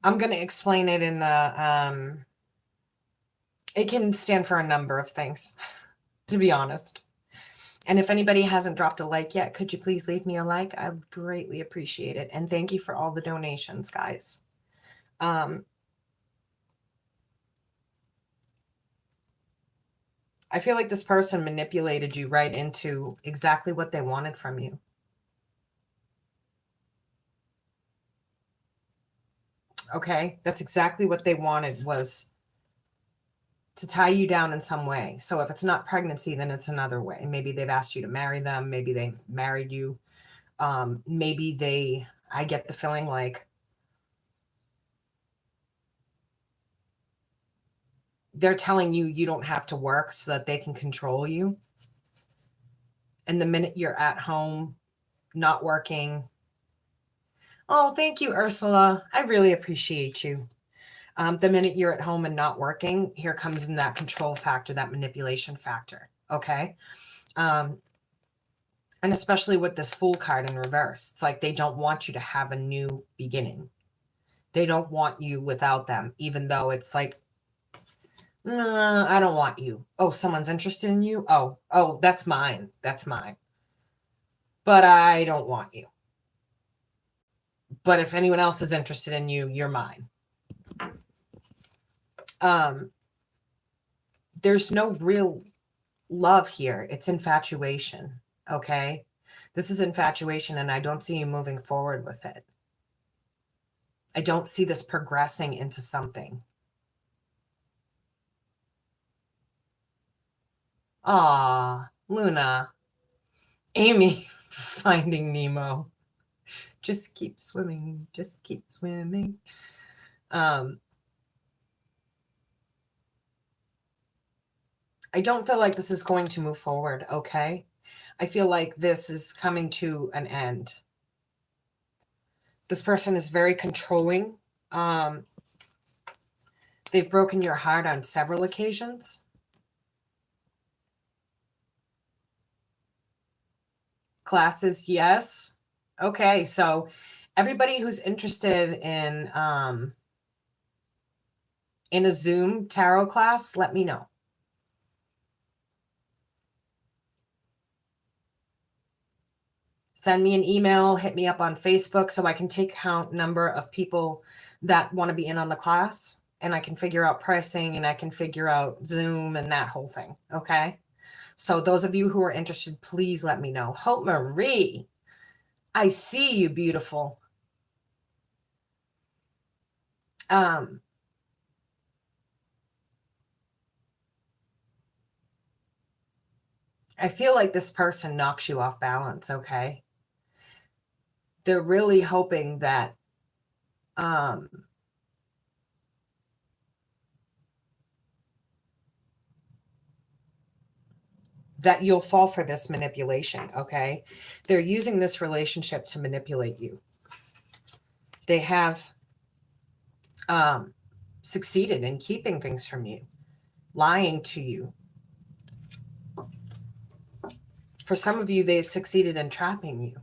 I'm going to explain it in the, it can stand for a number of things, to be honest. And if anybody hasn't dropped a like yet, could you please leave me a like? I would greatly appreciate it. And thank you for all the donations, guys. I feel like this person manipulated you right into exactly what they wanted from you. Okay, that's exactly what they wanted, was to tie you down in some way. So if it's not pregnancy, then it's another way. Maybe they've asked you to marry them. Maybe they've married you. Maybe I get the feeling like they're telling you you don't have to work so that they can control you. And the minute you're at home, not working. Oh, thank you, Ursula. I really appreciate you. The minute you're at home and not working, here comes in that control factor, that manipulation factor. Okay. And especially with this Fool card in reverse, it's like they don't want you to have a new beginning. They don't want you without them, even though it's like, I don't want you. Oh, someone's interested in you? Oh, that's mine. That's mine. But I don't want you. But if anyone else is interested in you, you're mine. There's no real love here. It's infatuation. Okay. This is infatuation, and I don't see you moving forward with it. I don't see this progressing into something. Ah, Luna. Amy, Finding Nemo. Just keep swimming. Just keep swimming. I don't feel like this is going to move forward, okay? I feel like this is coming to an end. This person is very controlling. They've broken your heart on several occasions. Classes, yes. Okay, so everybody who's interested in a Zoom tarot class, let me know. Send me an email, hit me up on Facebook so I can take count number of people that want to be in on the class, and I can figure out pricing, and I can figure out Zoom and that whole thing. Okay. So those of you who are interested, please let me know. Hope Marie, I see you, beautiful. I feel like this person knocks you off balance. Okay. They're really hoping that that you'll fall for this manipulation. Okay. They're using this relationship to manipulate you. They have succeeded in keeping things from you, lying to you. For some of you, they've succeeded in trapping you.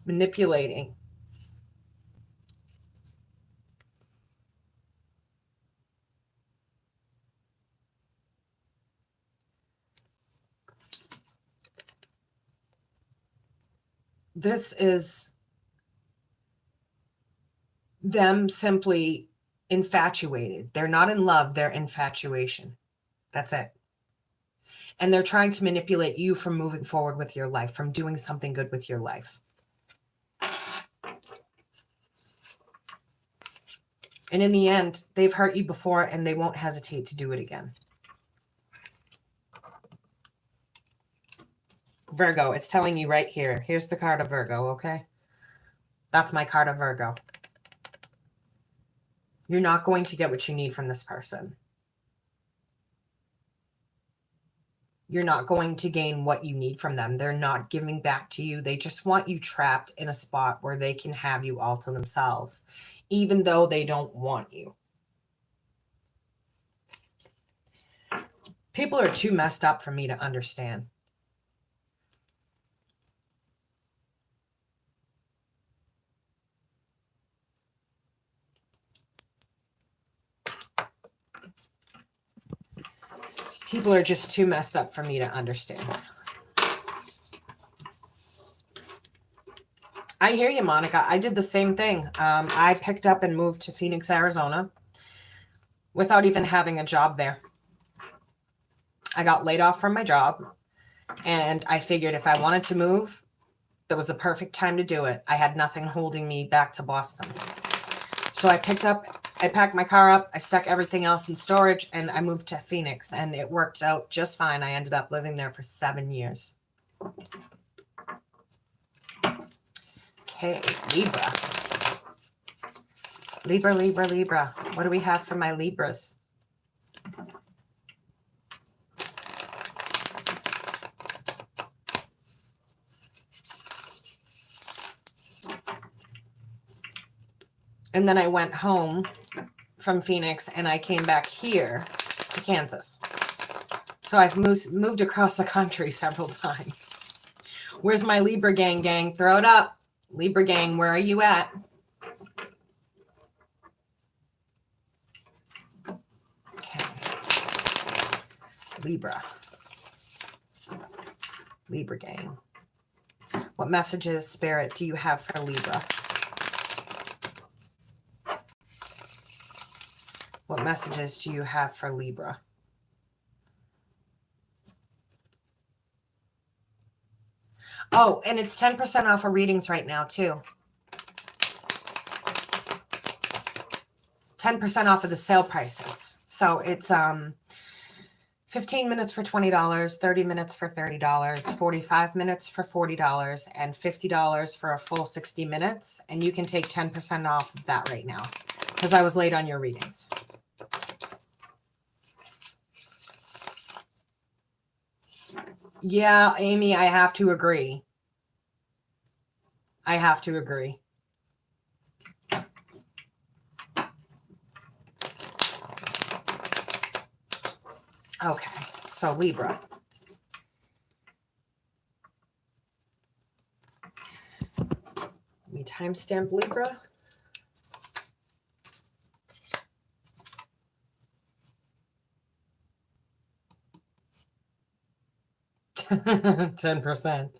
Manipulating. This is them simply infatuated. They're not in love, they're infatuation. That's it. And they're trying to manipulate you from moving forward with your life, from doing something good with your life. And in the end, they've hurt you before and they won't hesitate to do it again. Virgo, it's telling you right here. Here's the card of Virgo, okay? That's my card of Virgo. You're not going to get what you need from this person. You're not going to gain what you need from them. They're not giving back to you. They just want you trapped in a spot where they can have you all to themselves, even though they don't want you. People are too messed up for me to understand. People are just too messed up for me to understand. I hear you, Monica. I did the same thing. I picked up and moved to Phoenix, Arizona without even having a job there. I got laid off from my job, and I figured if I wanted to move, that was the perfect time to do it. I had nothing holding me back to Boston. So I packed my car up, I stuck everything else in storage, and I moved to Phoenix, and it worked out just fine. I ended up living there for 7 years. Okay, Libra. Libra, Libra, Libra. What do we have for my Libras? And then I went home from Phoenix and I came back here to Kansas. So I've moved across the country several times. Where's my Libra gang? Throw it up. Libra gang, where are you at? Okay. Libra. Libra gang. What messages, Spirit, do you have for Libra? What messages do you have for Libra? Oh, and it's 10% off of readings right now, too. 10% off of the sale prices. So it's 15 minutes for $20, 30 minutes for $30, 45 minutes for $40, and $50 for a full 60 minutes. And you can take 10% off of that right now because I was late on your readings. Yeah, Amy, I have to agree. I have to agree. Okay, so Libra. Let me timestamp Libra. $10%.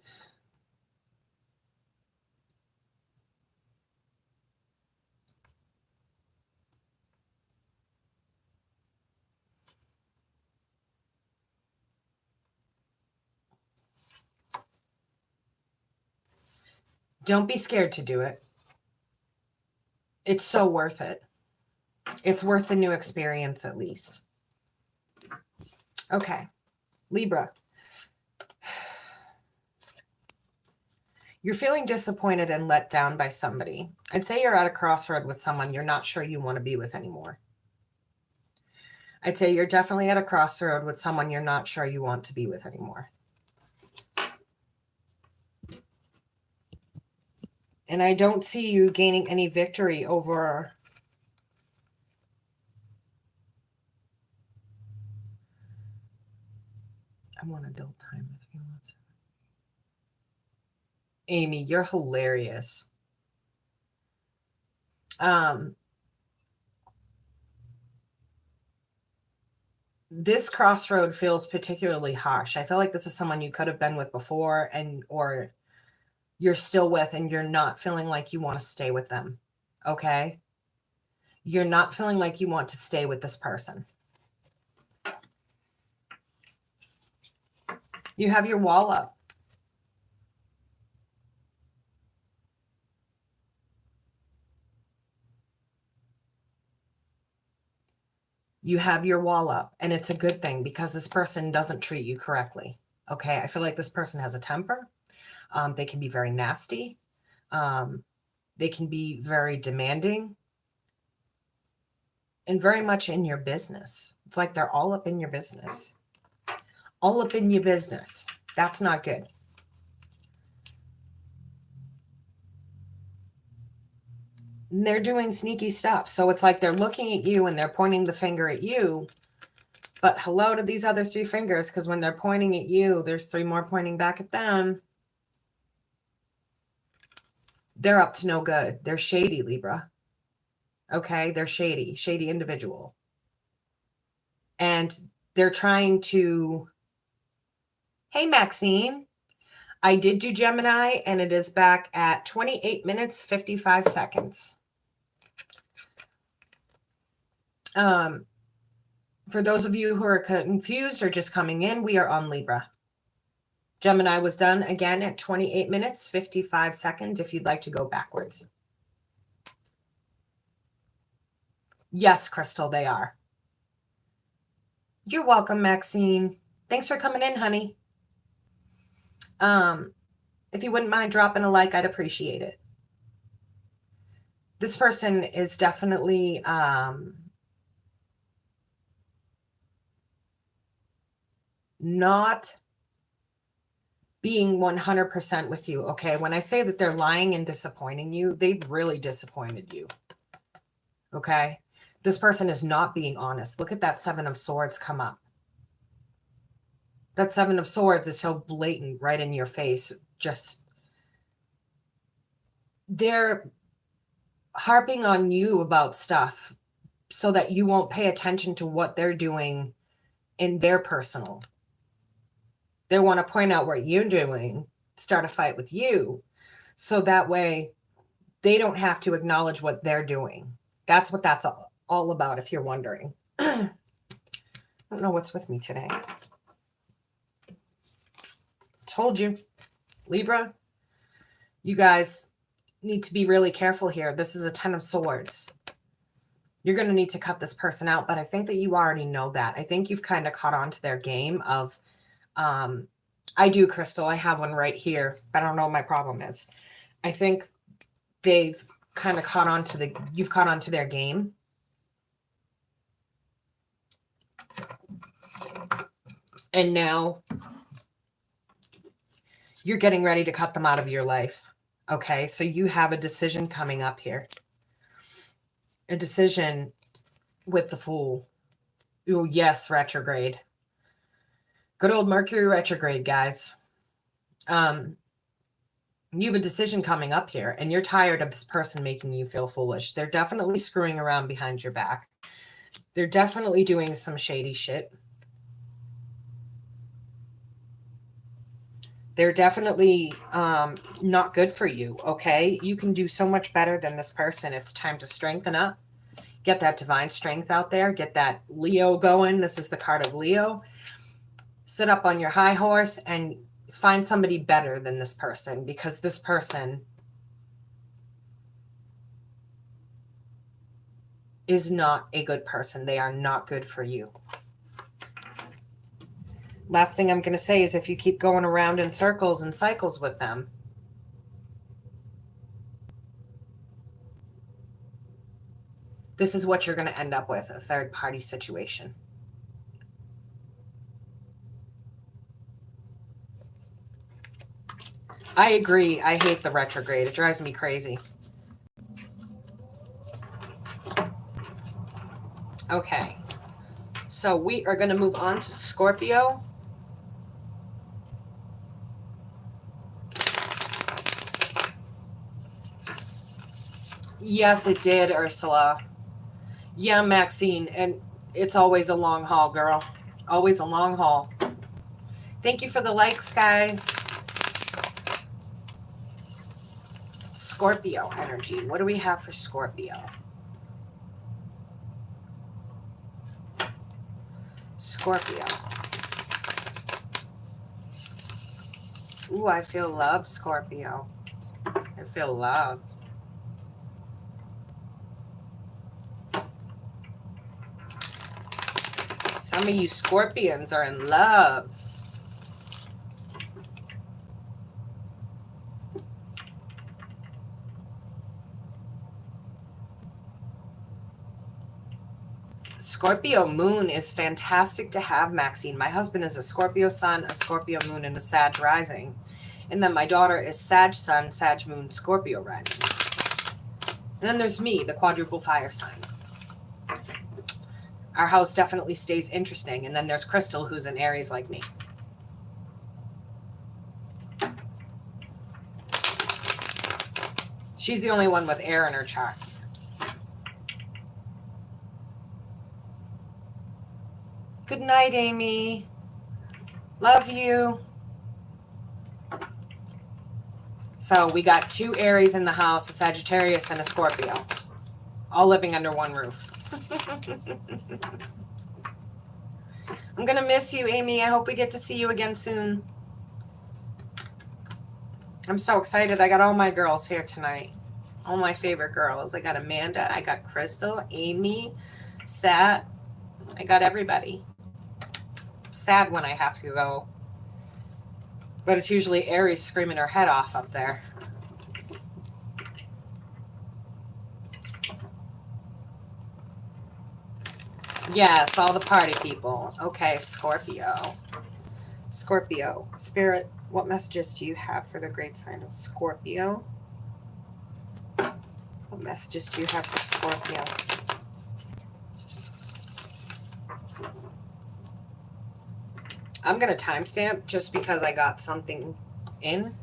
Don't be scared to do it. It's so worth it. It's worth the new experience at least. Okay, Libra. You're feeling disappointed and let down by somebody. I'd say you're at a crossroad with someone you're not sure you want to be with anymore. I'd say you're definitely at a crossroad with someone you're not sure you want to be with anymore. And I don't see you gaining any victory over I want adult time if you want. Amy, you're hilarious. This crossroad feels particularly harsh. I feel like this is someone you could have been with before or you're still with and you're not feeling like you want to stay with them. Okay? You're not feeling like you want to stay with this person. You have your wall up. You have your wall up, and it's a good thing because this person doesn't treat you correctly. Okay? I feel like this person has a temper. They can be very nasty. They can be very demanding and very much in your business. It's like they're all up in your business. All up in your business. That's not good. And they're doing sneaky stuff. So it's like they're looking at you and they're pointing the finger at you. But hello to these other three fingers, because when they're pointing at you, there's three more pointing back at them. They're up to no good. They're shady, Libra. Okay? They're shady. Shady individual. And they're trying to... Hey, Maxine. I did do Gemini, and it is back at 28 minutes, 55 seconds. For those of you who are confused or just coming in, we are on Libra. Gemini was done again at 28 minutes, 55 seconds, if you'd like to go backwards. Yes, Crystal, they are. You're welcome, Maxine. Thanks for coming in, honey. If you wouldn't mind dropping a like, I'd appreciate it. This person is definitely not being 100% with you, okay? When I say that they're lying and disappointing you, they've really disappointed you, okay? This person is not being honest. Look at that Seven of Swords come up. That Seven of Swords is so blatant right in your face. Just, they're harping on you about stuff so that you won't pay attention to what they're doing in their personal. They want to point out what you're doing, start a fight with you, so that way they don't have to acknowledge what they're doing. That's what that's all about, if you're wondering. I don't know what's with me today. Told you. Libra, you guys need to be really careful here. This is a 10 of Swords. You're going to need to cut this person out, but I think that you already know that. I think you've kind of caught on to their game of... I do, Crystal. I have one right here, but I don't know what my problem is. I think they've kind of caught on to you've caught on to their game. And now you're getting ready to cut them out of your life. Okay, so you have a decision coming up here. A decision with the Fool. Oh, yes, retrograde. Good old Mercury retrograde, guys. You have a decision coming up here, and you're tired of this person making you feel foolish. They're definitely screwing around behind your back. They're definitely doing some shady shit. They're definitely not good for you, okay? You can do so much better than this person. It's time to strengthen up. Get that divine strength out there. Get that Leo going. This is the card of Leo. Sit up on your high horse and find somebody better than this person, because this person is not a good person. They are not good for you. Last thing I'm going to say is if you keep going around in circles and cycles with them, this is what you're going to end up with, a third party situation. I agree. I hate the retrograde. It drives me crazy. Okay. So we are going to move on to Scorpio. Yes, it did, Ursula. Yeah, Maxine. And it's always a long haul, girl. Always a long haul. Thank you for the likes, guys. Scorpio energy. What do we have for Scorpio? Scorpio. Ooh, I feel love, Scorpio. I feel love. Some of you Scorpions are in love. Scorpio moon is fantastic to have, Maxine. My husband is a Scorpio sun, a Scorpio moon, and a Sag rising. And then my daughter is Sag sun, Sag moon, Scorpio rising. And then there's me, the quadruple fire sign. Our house definitely stays interesting. And then there's Crystal, who's an Aries like me. She's the only one with air in her chart. Good night, Amy. Love you. So we got 2 Aries in the house, a Sagittarius and a Scorpio, all living under one roof. I'm going to miss you, Amy. I hope we get to see you again soon. I'm so excited. I got all my girls here tonight. All my favorite girls. I got Amanda. I got Crystal, Amy, Sat. I got everybody. Sad when I have to go. But it's usually Aries screaming her head off up there. Yes, all the party people. Okay, Scorpio. Scorpio. Spirit, what messages do you have for the great sign of Scorpio? What messages do you have for Scorpio? I'm going to timestamp just because I got something in.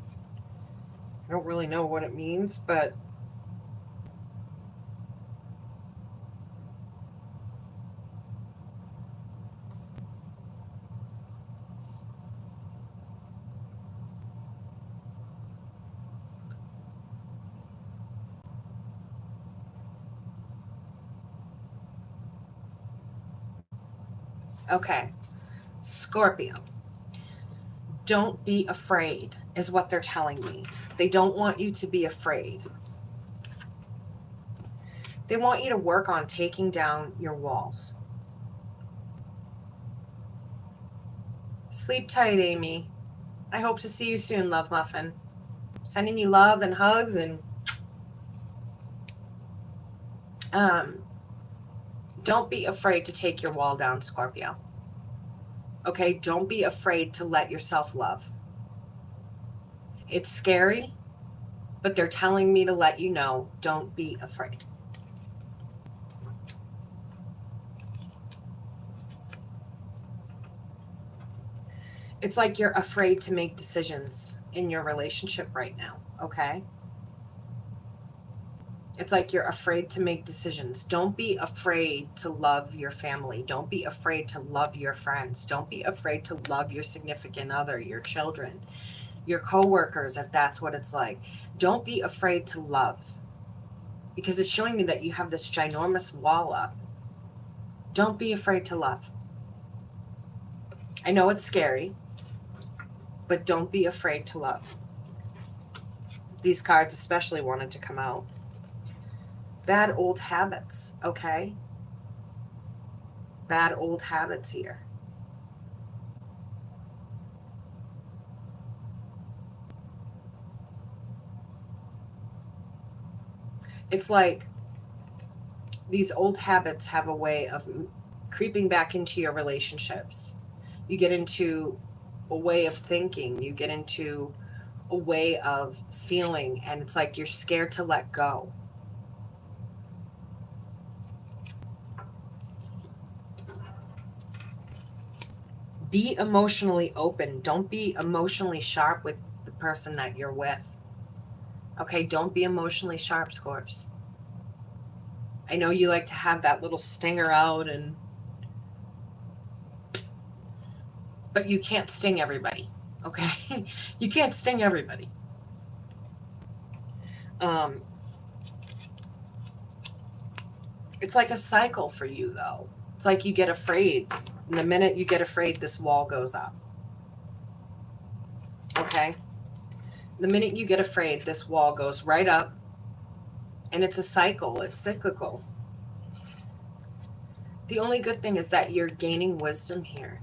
I don't really know what it means, but okay. Scorpio. Don't be afraid is what they're telling me. They don't want you to be afraid. They want you to work on taking down your walls. Sleep tight, Amy. I hope to see you soon, Love Muffin. Sending you love and hugs and don't be afraid to take your wall down, Scorpio. Okay, don't be afraid to let yourself love. It's scary, but they're telling me to let you know, don't be afraid. It's like you're afraid to make decisions in your relationship right now, okay? It's like you're afraid to make decisions. Don't be afraid to love your family. Don't be afraid to love your friends. Don't be afraid to love your significant other, your children, your coworkers, if that's what it's like. Don't be afraid to love, because it's showing me that you have this ginormous wall up. Don't be afraid to love. I know it's scary, but don't be afraid to love. These cards especially wanted to come out. Bad old habits, okay? Bad old habits here. It's like these old habits have a way of creeping back into your relationships. You get into a way of thinking, you get into a way of feeling, and it's like you're scared to let go. Be emotionally open. Don't be emotionally sharp with the person that you're with. Okay, don't be emotionally sharp, Scorps. I know you like to have that little stinger out, but you can't sting everybody, okay? You can't sting everybody. It's like a cycle for you, though. It's like you get afraid. And the minute you get afraid, this wall goes up. Okay? The minute you get afraid, this wall goes right up. And it's a cycle. It's cyclical. The only good thing is that you're gaining wisdom here,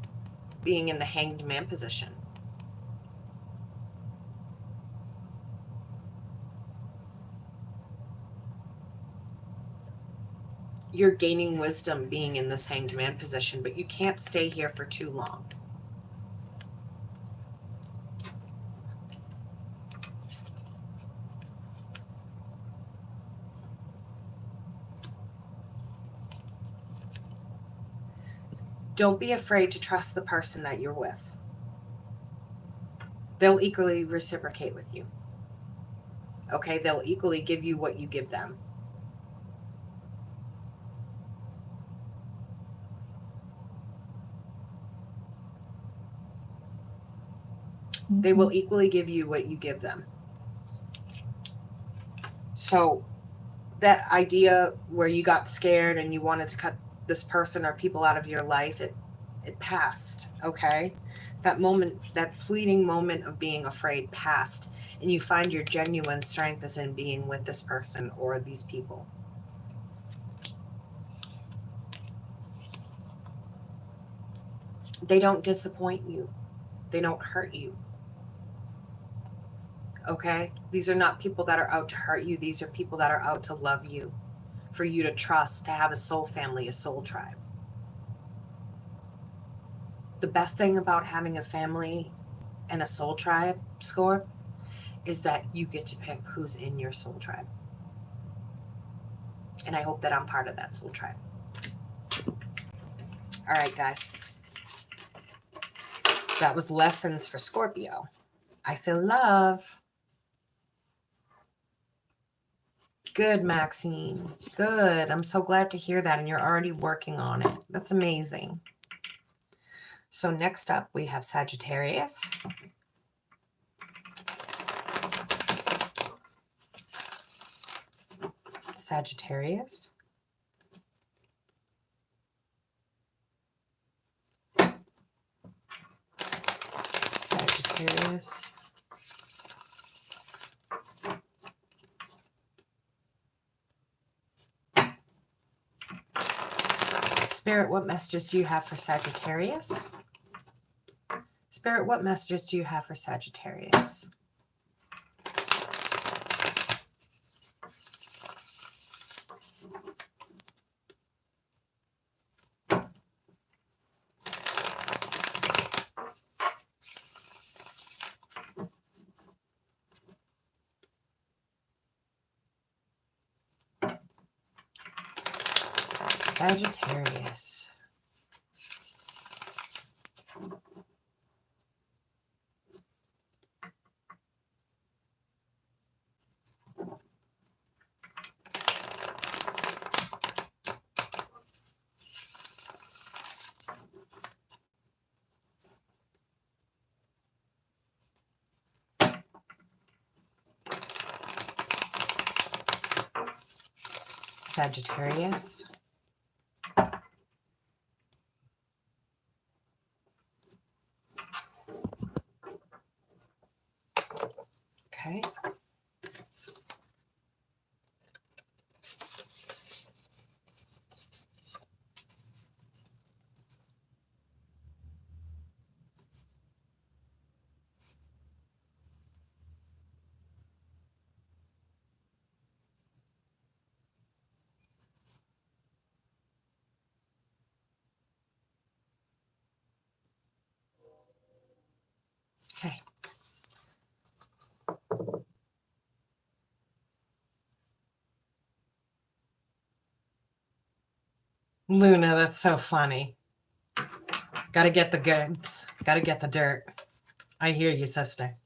being in the Hanged Man position. You're gaining wisdom being in this Hanged Man position, but you can't stay here for too long. Don't be afraid to trust the person that you're with. They'll equally reciprocate with you. Okay, they'll equally give you what you give them. They will equally give you what you give them. So that idea where you got scared and you wanted to cut this person or people out of your life, it passed, okay? That moment, that fleeting moment of being afraid passed, and you find your genuine strength is in being with this person or these people. They don't disappoint you. They don't hurt you. Okay? These are not people that are out to hurt you. These are people that are out to love you, for you to trust, to have a soul family, a soul tribe. The best thing about having a family and a soul tribe, Scorp, is that you get to pick who's in your soul tribe. And I hope that I'm part of that soul tribe. All right, guys. That was lessons for Scorpio. I feel love. Good, Maxine. Good. I'm so glad to hear that, and you're already working on it. That's amazing. So next up, we have Sagittarius. Sagittarius. Sagittarius. Spirit, what messages do you have for Sagittarius? Spirit, what messages do you have for Sagittarius? Sagittarius. Sagittarius. Okay. Okay. Luna, that's so funny. Gotta get the goods. Gotta get the dirt. I hear you, sister.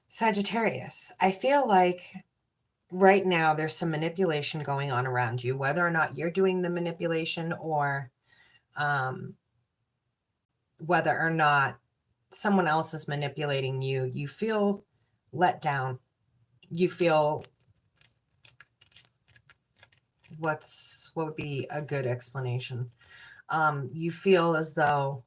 Sagittarius, I feel like right now there's some manipulation going on around you, whether or not you're doing the manipulation or whether or not someone else is manipulating you. You feel let down. You feel what would be a good explanation? You feel as though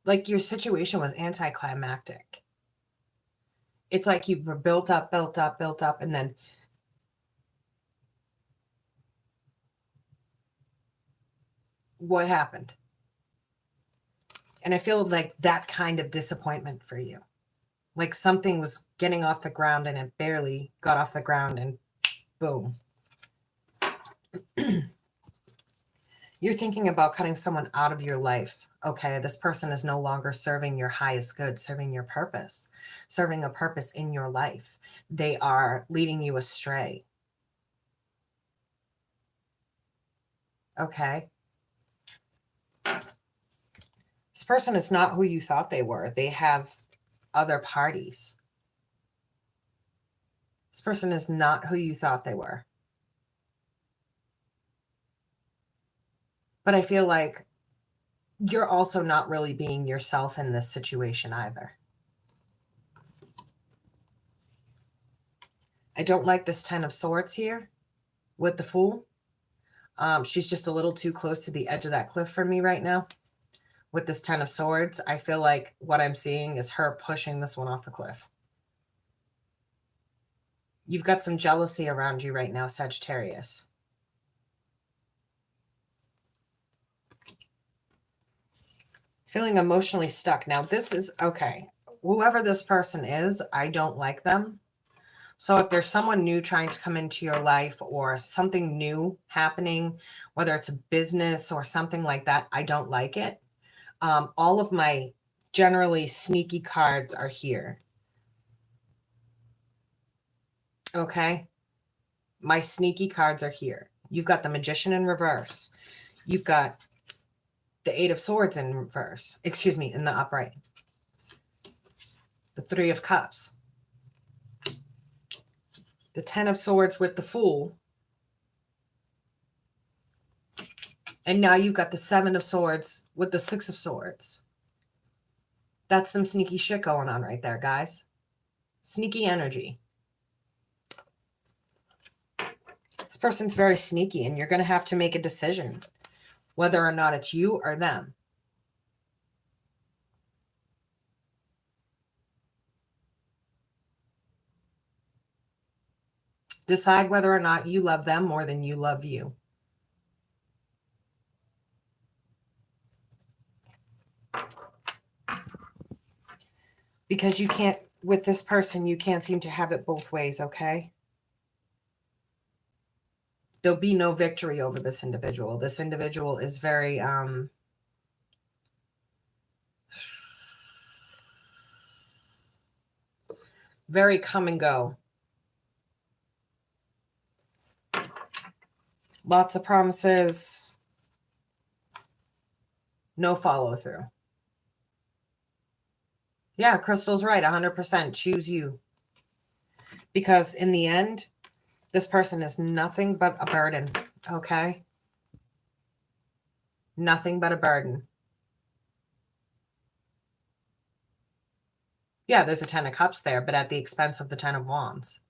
like your situation was anticlimactic. It's like you were built up, and then what happened? And I feel like that kind of disappointment for you. Like something was getting off the ground and it barely got off the ground and boom. You're thinking about cutting someone out of your life. Okay, this person is no longer serving your highest good, serving your purpose, serving a purpose in your life. They are leading you astray. Okay. This person is not who you thought they were. They have other parties. This person is not who you thought they were. But I feel like you're also not really being yourself in this situation either. I don't like this 10 of Swords here with the Fool. She's just a little too close to the edge of that cliff for me right now. With this 10 of Swords, I feel like what I'm seeing is her pushing this one off the cliff. You've got some jealousy around you right now, Sagittarius. Feeling emotionally stuck. Now, this is, okay, whoever this person is, I don't like them. So if there's someone new trying to come into your life or something new happening, whether it's a business or something like that, I don't like it. All of my generally sneaky cards are here. Okay? My sneaky cards are here. You've got the Magician in reverse. You've got the 8 of Swords in reverse. Excuse me, in the upright. The 3 of Cups. The 10 of Swords with the Fool. And now you've got the 7 of Swords with the 6 of Swords. That's some sneaky shit going on right there, guys. Sneaky energy. This person's very sneaky, and you're going to have to make a decision whether or not it's you or them. Decide whether or not you love them more than you love you. Because you can't, with this person, you can't seem to have it both ways, okay? there'll be no victory over this individual. This individual is very very come and go. Lots of promises, no follow through. Yeah, Crystal's right, 100%. Choose you. Because in the end, this person is nothing but a burden, okay? Nothing but a burden. Yeah, there's a 10 of Cups there, but at the expense of the 10 of Wands.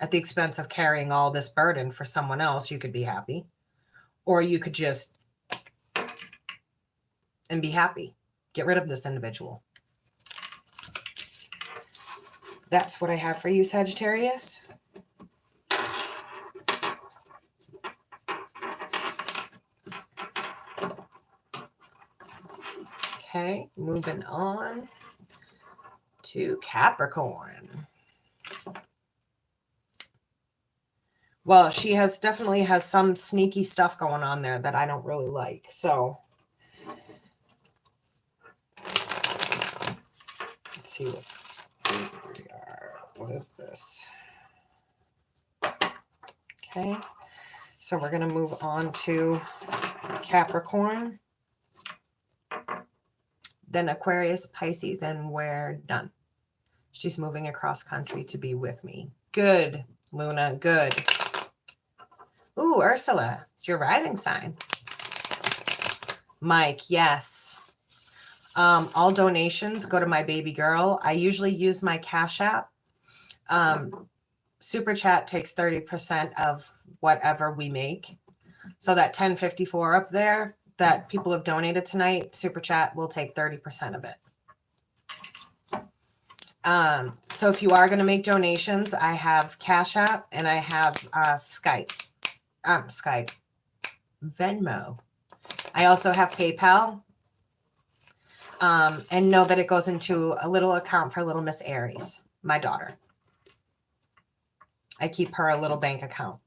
At the expense of carrying all this burden for someone else, you could be happy. Or you could just and be happy. Get rid of this individual. That's what I have for you, Sagittarius. Okay, moving on to Capricorn. Well, she definitely has some sneaky stuff going on there that I don't really like. So let's see what these three are. What is this? Okay, so we're going to move on to Capricorn, then Aquarius, Pisces, and we're done. She's moving across country to be with me. Good, Luna, good. Ooh, Ursula, it's your rising sign. Mike, yes. All donations go to my baby girl. I usually use my Cash App. Super Chat takes 30% of whatever we make. So that 1054 up there that people have donated tonight, Super Chat will take 30% of it. So if you are going to make donations, I have Cash App and I have Skype, Venmo. I also have PayPal. And know that it goes into a little account for little Miss Aries, my daughter. I keep her a little bank account.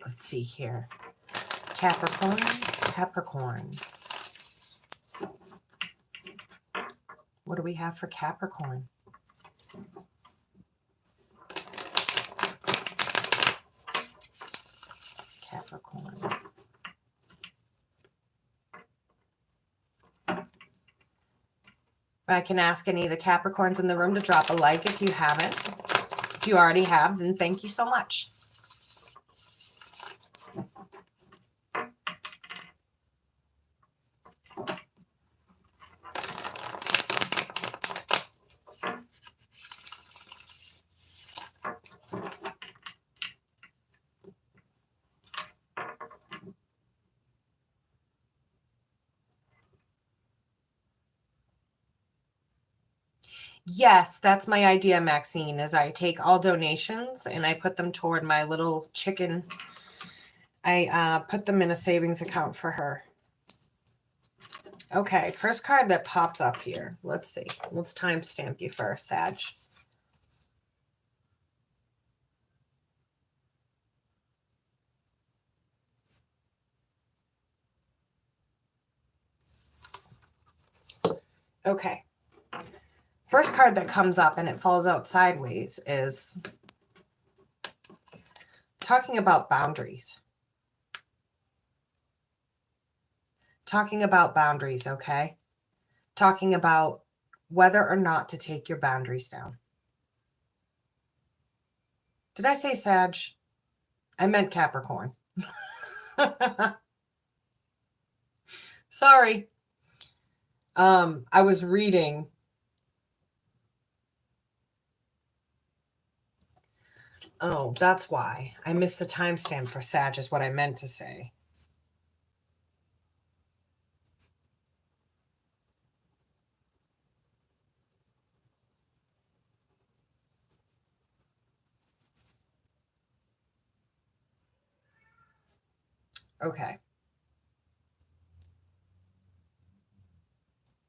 Let's see here. Capricorn. What do we have for Capricorn? Capricorn. I can ask any of the Capricorns in the room to drop a like if you haven't. If you already have, then thank you so much. Yes, that's my idea, Maxine, is I take all donations and I put them toward my little chicken. I put them in a savings account for her. Okay, first card that pops up here. Let's see. Let's timestamp you first, Sag. Okay. First card that comes up and it falls out sideways is talking about boundaries. Talking about boundaries, okay? Talking about whether or not to take your boundaries down. Did I say Sag? I meant Capricorn. Sorry. I was reading. Oh, that's why. I missed the timestamp for Sag is what I meant to say. Okay.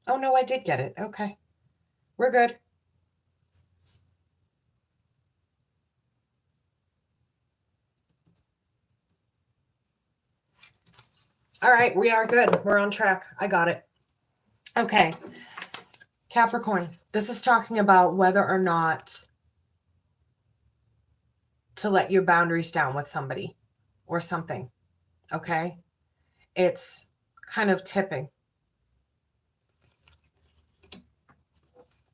Oh, no, I did get it. Okay. We're good. All right, we are good. We're on track. I got it. Okay. Capricorn, this is talking about whether or not to let your boundaries down with somebody or something. Okay? It's kind of tipping.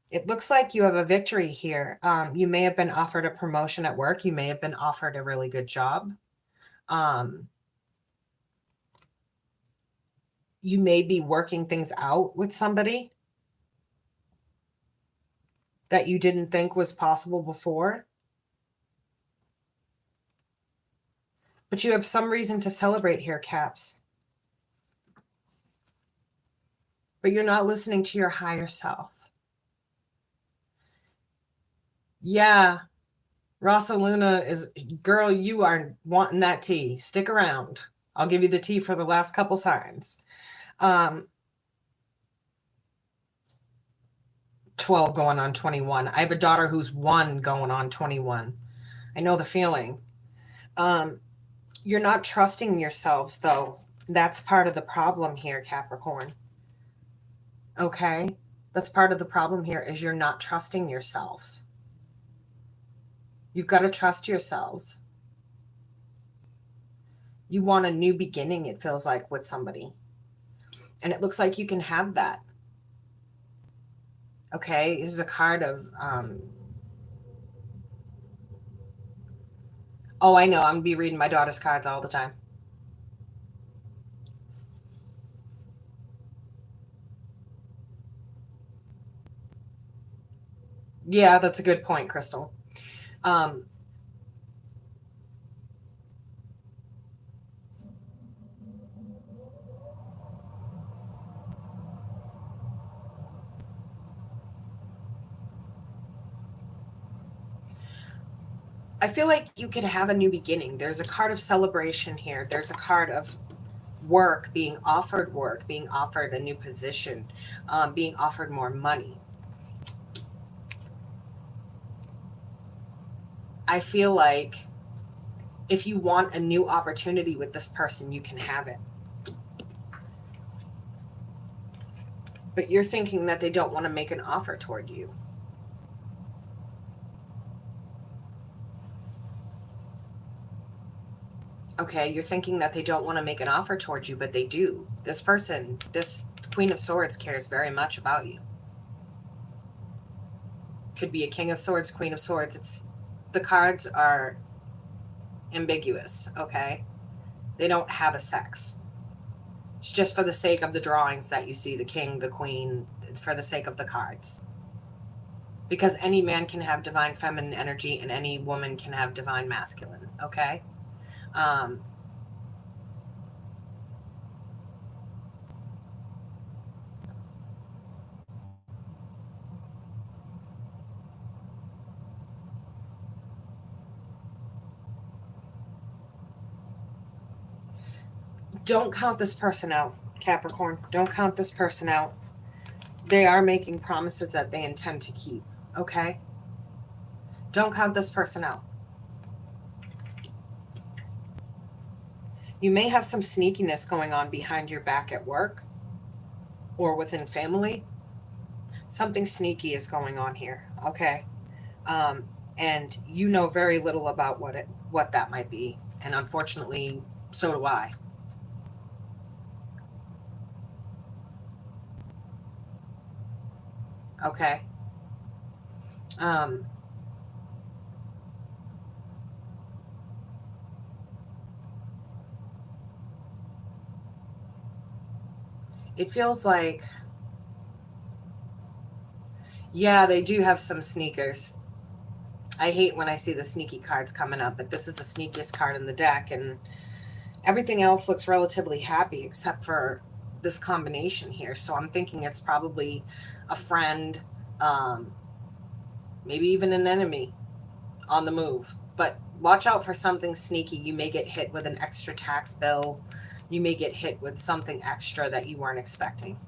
It looks like you have a victory here. You may have been offered a promotion at work. You may have been offered a really good job. You may be working things out with somebody that you didn't think was possible before. But you have some reason to celebrate here, Caps. But you're not listening to your higher self. Yeah, Rosaluna is, girl, you are wanting that tea. Stick around. I'll give you the tea for the last couple signs. 12 going on 21. I have a daughter who's 1 going on 21. I know the feeling. You're not trusting yourselves, though. That's part of the problem here, Capricorn. Okay? That's part of the problem here is you're not trusting yourselves. You've got to trust yourselves. You want a new beginning, it feels like, with somebody. And it looks like you can have that. Okay? This is a card of... Oh, I know. I'm going to be reading my daughter's cards all the time. Yeah, that's a good point, Crystal. I feel like you could have a new beginning. There's a card of celebration here. There's a card of work, being offered a new position, being offered more money. I feel like if you want a new opportunity with this person, you can have it. But you're thinking that they don't want to make an offer toward you. Okay, you're thinking that they don't want to make an offer towards you, but they do. This person, this Queen of Swords, cares very much about you. Could be a King of Swords, Queen of Swords. The cards are ambiguous, okay? They don't have a sex. It's just for the sake of the drawings that you see, the king, the queen, for the sake of the cards. Because any man can have divine feminine energy and any woman can have divine masculine, okay? Don't count this person out, Capricorn. Don't count this person out. They are making promises that they intend to keep, okay? Don't count this person out. You may have some sneakiness going on behind your back at work or within family. Something sneaky is going on here, okay? And you know very little about what that might be. And unfortunately, so do I. Okay. It feels like, yeah, they do have some sneakers. I hate when I see the sneaky cards coming up, but this is the sneakiest card in the deck, and everything else looks relatively happy except for this combination here. So I'm thinking it's probably a friend, maybe even an enemy on the move. But watch out for something sneaky. You may get hit with an extra tax bill. You may get hit with something extra that you weren't expecting.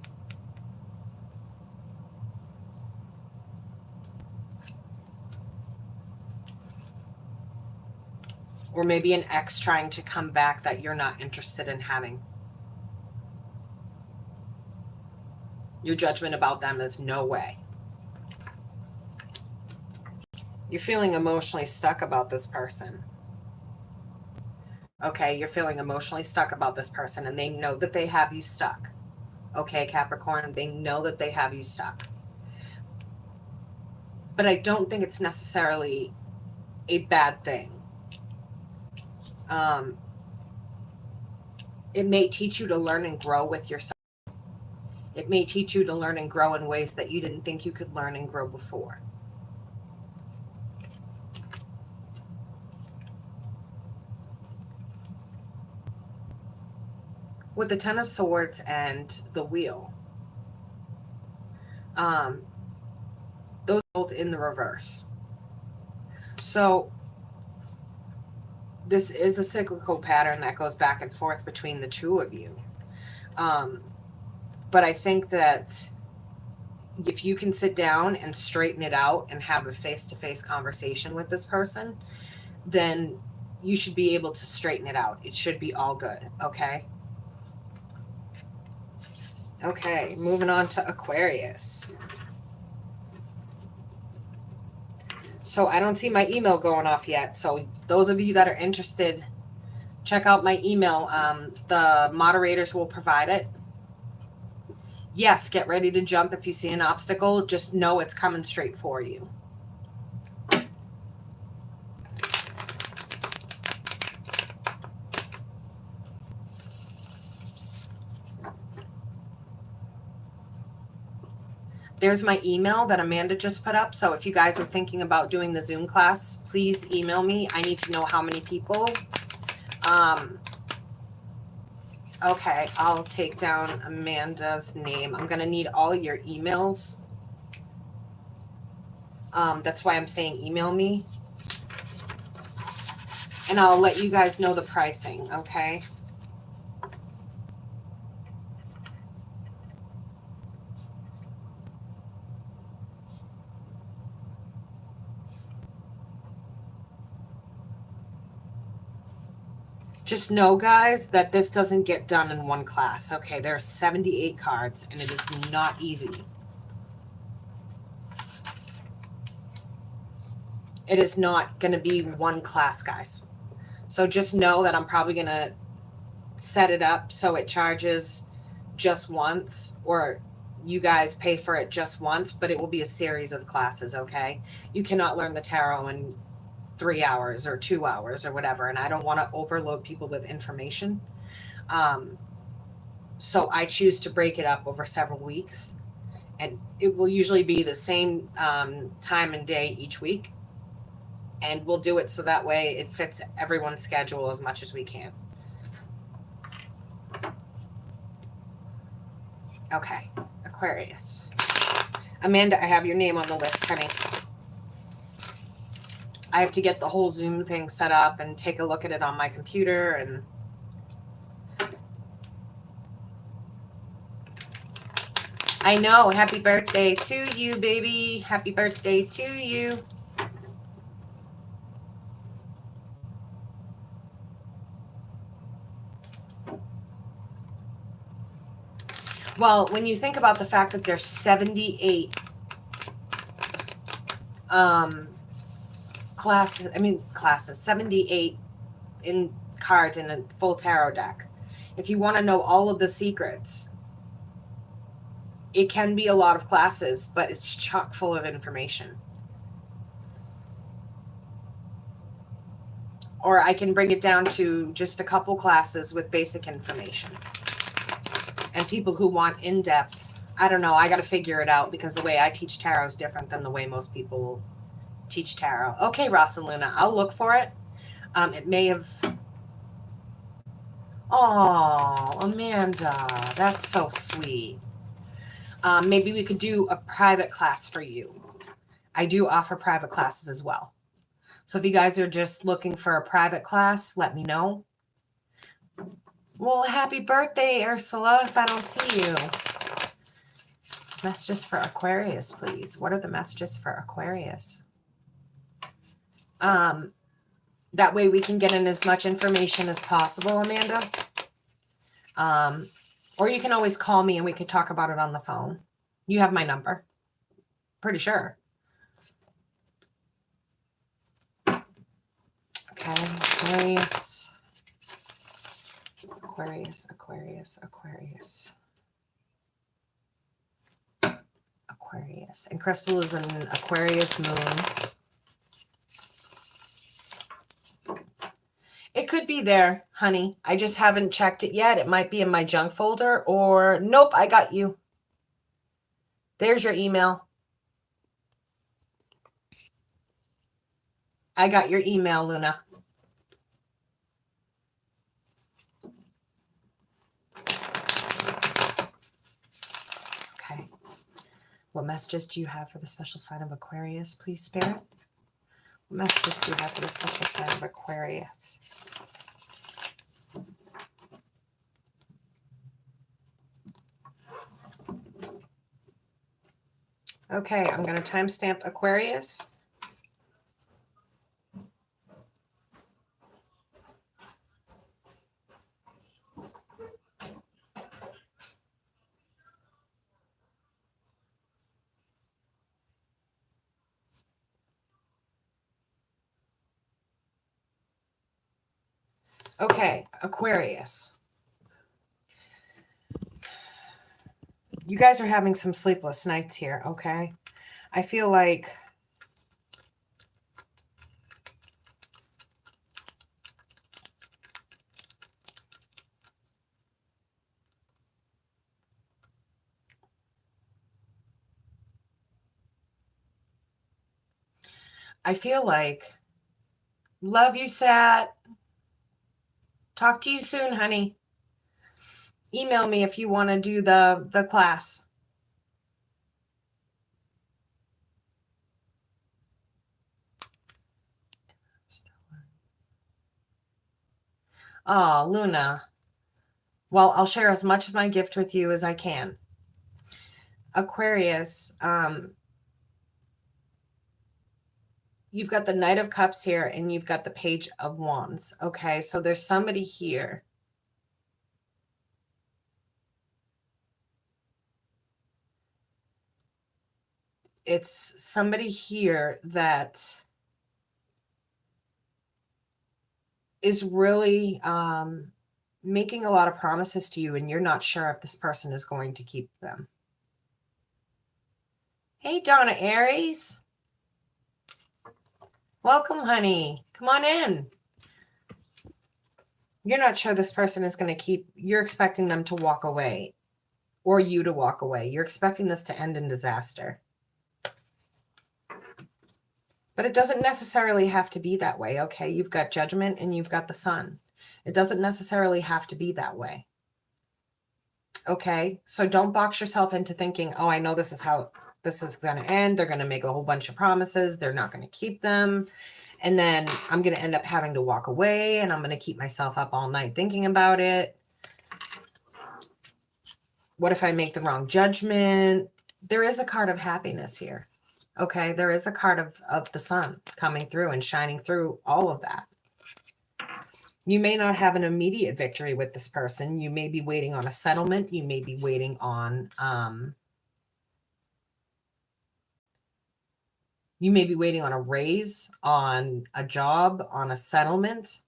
Or maybe an ex trying to come back that you're not interested in having. Your judgment about them is no way. You're feeling emotionally stuck about this person. Okay, you're feeling emotionally stuck about this person, and they know that they have you stuck. Okay, Capricorn, they know that they have you stuck. But I don't think it's necessarily a bad thing. It may teach you to learn and grow with yourself. It may teach you to learn and grow in ways that you didn't think you could learn and grow before. With the Ten of Swords and the Wheel, those are both in the reverse. So this is a cyclical pattern that goes back and forth between the two of you. But I think that if you can sit down and straighten it out and have a face-to-face conversation with this person, then you should be able to straighten it out. It should be all good, okay? Okay, moving on to Aquarius. So I don't see my email going off yet. So those of you that are interested, check out my email. The moderators will provide it. Yes, get ready to jump if you see an obstacle. Just know it's coming straight for you. There's my email that Amanda just put up. So if you guys are thinking about doing the Zoom class, please email me. I need to know how many people. Okay, I'll take down Amanda's name. I'm going to need all your emails. That's why I'm saying email me. And I'll let you guys know the pricing, okay? Just know, guys, that this doesn't get done in one class, okay? There are 78 cards, and it is not easy. It is not going to be one class, guys. So just know that I'm probably going to set it up so it charges just once, or you guys pay for it just once, but it will be a series of classes, okay? You cannot learn the tarot in 3 hours or 2 hours or whatever, and I don't want to overload people with information. So I choose to break it up over several weeks, and it will usually be the same time and day each week, and we'll do it so that way it fits everyone's schedule as much as we can. Okay, Aquarius. Amanda, I have your name on the list, honey. I have to get the whole Zoom thing set up and take a look at it on my computer. And I know, happy birthday to you, baby. Happy birthday to you. Well, when you think about the fact that there's 78 classes, 78 in cards in a full tarot deck. If you want to know all of the secrets, it can be a lot of classes, but it's chock full of information. Or I can bring it down to just a couple classes with basic information. And people who want in-depth, I don't know, I got to figure it out because the way I teach tarot is different than the way most people teach tarot. Okay, Ross and Luna, I'll look for it. It may have... Oh, Amanda, that's so sweet. Maybe we could do a private class for you. I do offer private classes as well. So if you guys are just looking for a private class, let me know. Well, happy birthday, Ursula, if I don't see you. Messages for Aquarius, please. What are the messages for Aquarius? That way we can get in as much information as possible, Amanda. Or you can always call me and we could talk about it on the phone. You have my number. Pretty sure. Okay, Aquarius. Aquarius, Aquarius, Aquarius. Aquarius. And Crystal is an Aquarius moon. It could be there, honey. I just haven't checked it yet. It might be in my junk folder or nope, I got you. There's your email. I got your email, Luna. Okay. What messages do you have for the special sign of Aquarius, please, Spirit? What messages do you have for the special sign of Aquarius? Okay, I'm going to timestamp Aquarius. Okay, Aquarius. You guys are having some sleepless nights here, okay? I feel like love you, Sat. Talk to you soon, honey. Email me if you want to do the class. Oh, Luna. Well, I'll share as much of my gift with you as I can. Aquarius, you've got the Knight of Cups here and you've got the Page of Wands. Okay, so there's somebody here. It's somebody here that is really making a lot of promises to you and you're not sure if this person is going to keep them. Hey, Donna Aries. Welcome, honey. Come on in. You're not sure this person is going to keep, you're expecting them to walk away or you to walk away. You're expecting this to end in disaster. But it doesn't necessarily have to be that way, okay? You've got Judgment and you've got the Sun. It doesn't necessarily have to be that way. Okay? So don't box yourself into thinking, oh, I know this is how this is going to end. They're going to make a whole bunch of promises. They're not going to keep them. And then I'm going to end up having to walk away and I'm going to keep myself up all night thinking about it. What if I make the wrong judgment? There is a card of happiness here. Okay, there is a card of the Sun coming through and shining through all of that. You may not have an immediate victory with this person. You may be waiting on a settlement. You may be waiting on a raise, on a job, on a settlement.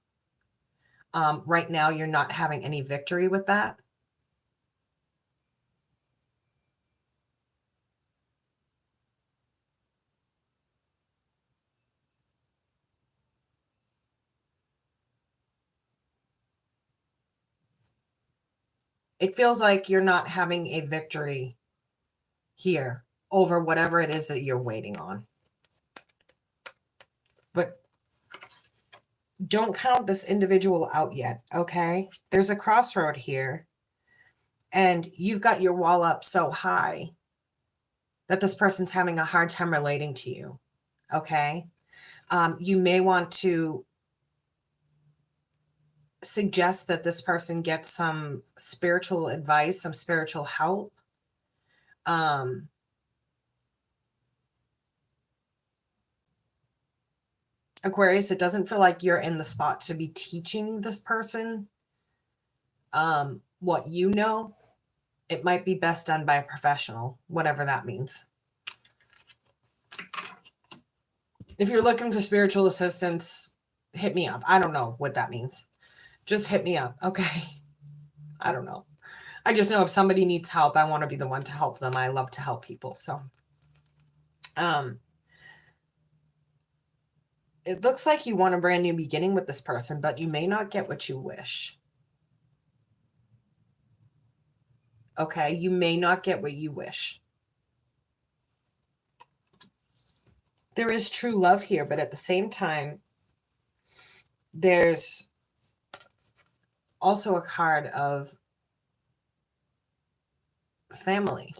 Right now, you're not having any victory with that. It feels like you're not having a victory here over whatever it is that you're waiting on. But don't count this individual out yet, okay? There's a crossroad here. And you've got your wall up so high that this person's having a hard time relating to you, okay? You may want to suggest that this person gets some spiritual advice, some spiritual help. Aquarius, it doesn't feel like you're in the spot to be teaching this person what you know. It might be best done by a professional, whatever that means. If you're looking for spiritual assistance, hit me up. I don't know what that means. Just hit me up, okay? I don't know. I just know if somebody needs help, I want to be the one to help them. I love to help people. So, it looks like you want a brand new beginning with this person, but you may not get what you wish. Okay, you may not get what you wish. There is true love here, but at the same time, there's also a card of family.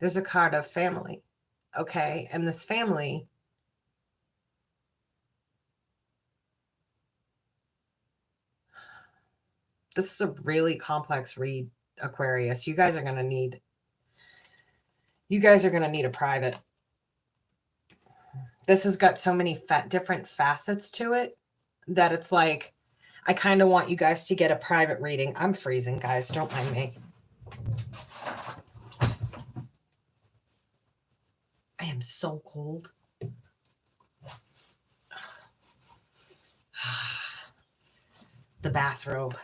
There's a card of family, okay? And this family, this is a really complex read, Aquarius. You guys are going to need a private. This has got so many different facets to it that it's like, I kind of want you guys to get a private reading. I'm freezing, guys. Don't mind me. I am so cold. The bathrobe.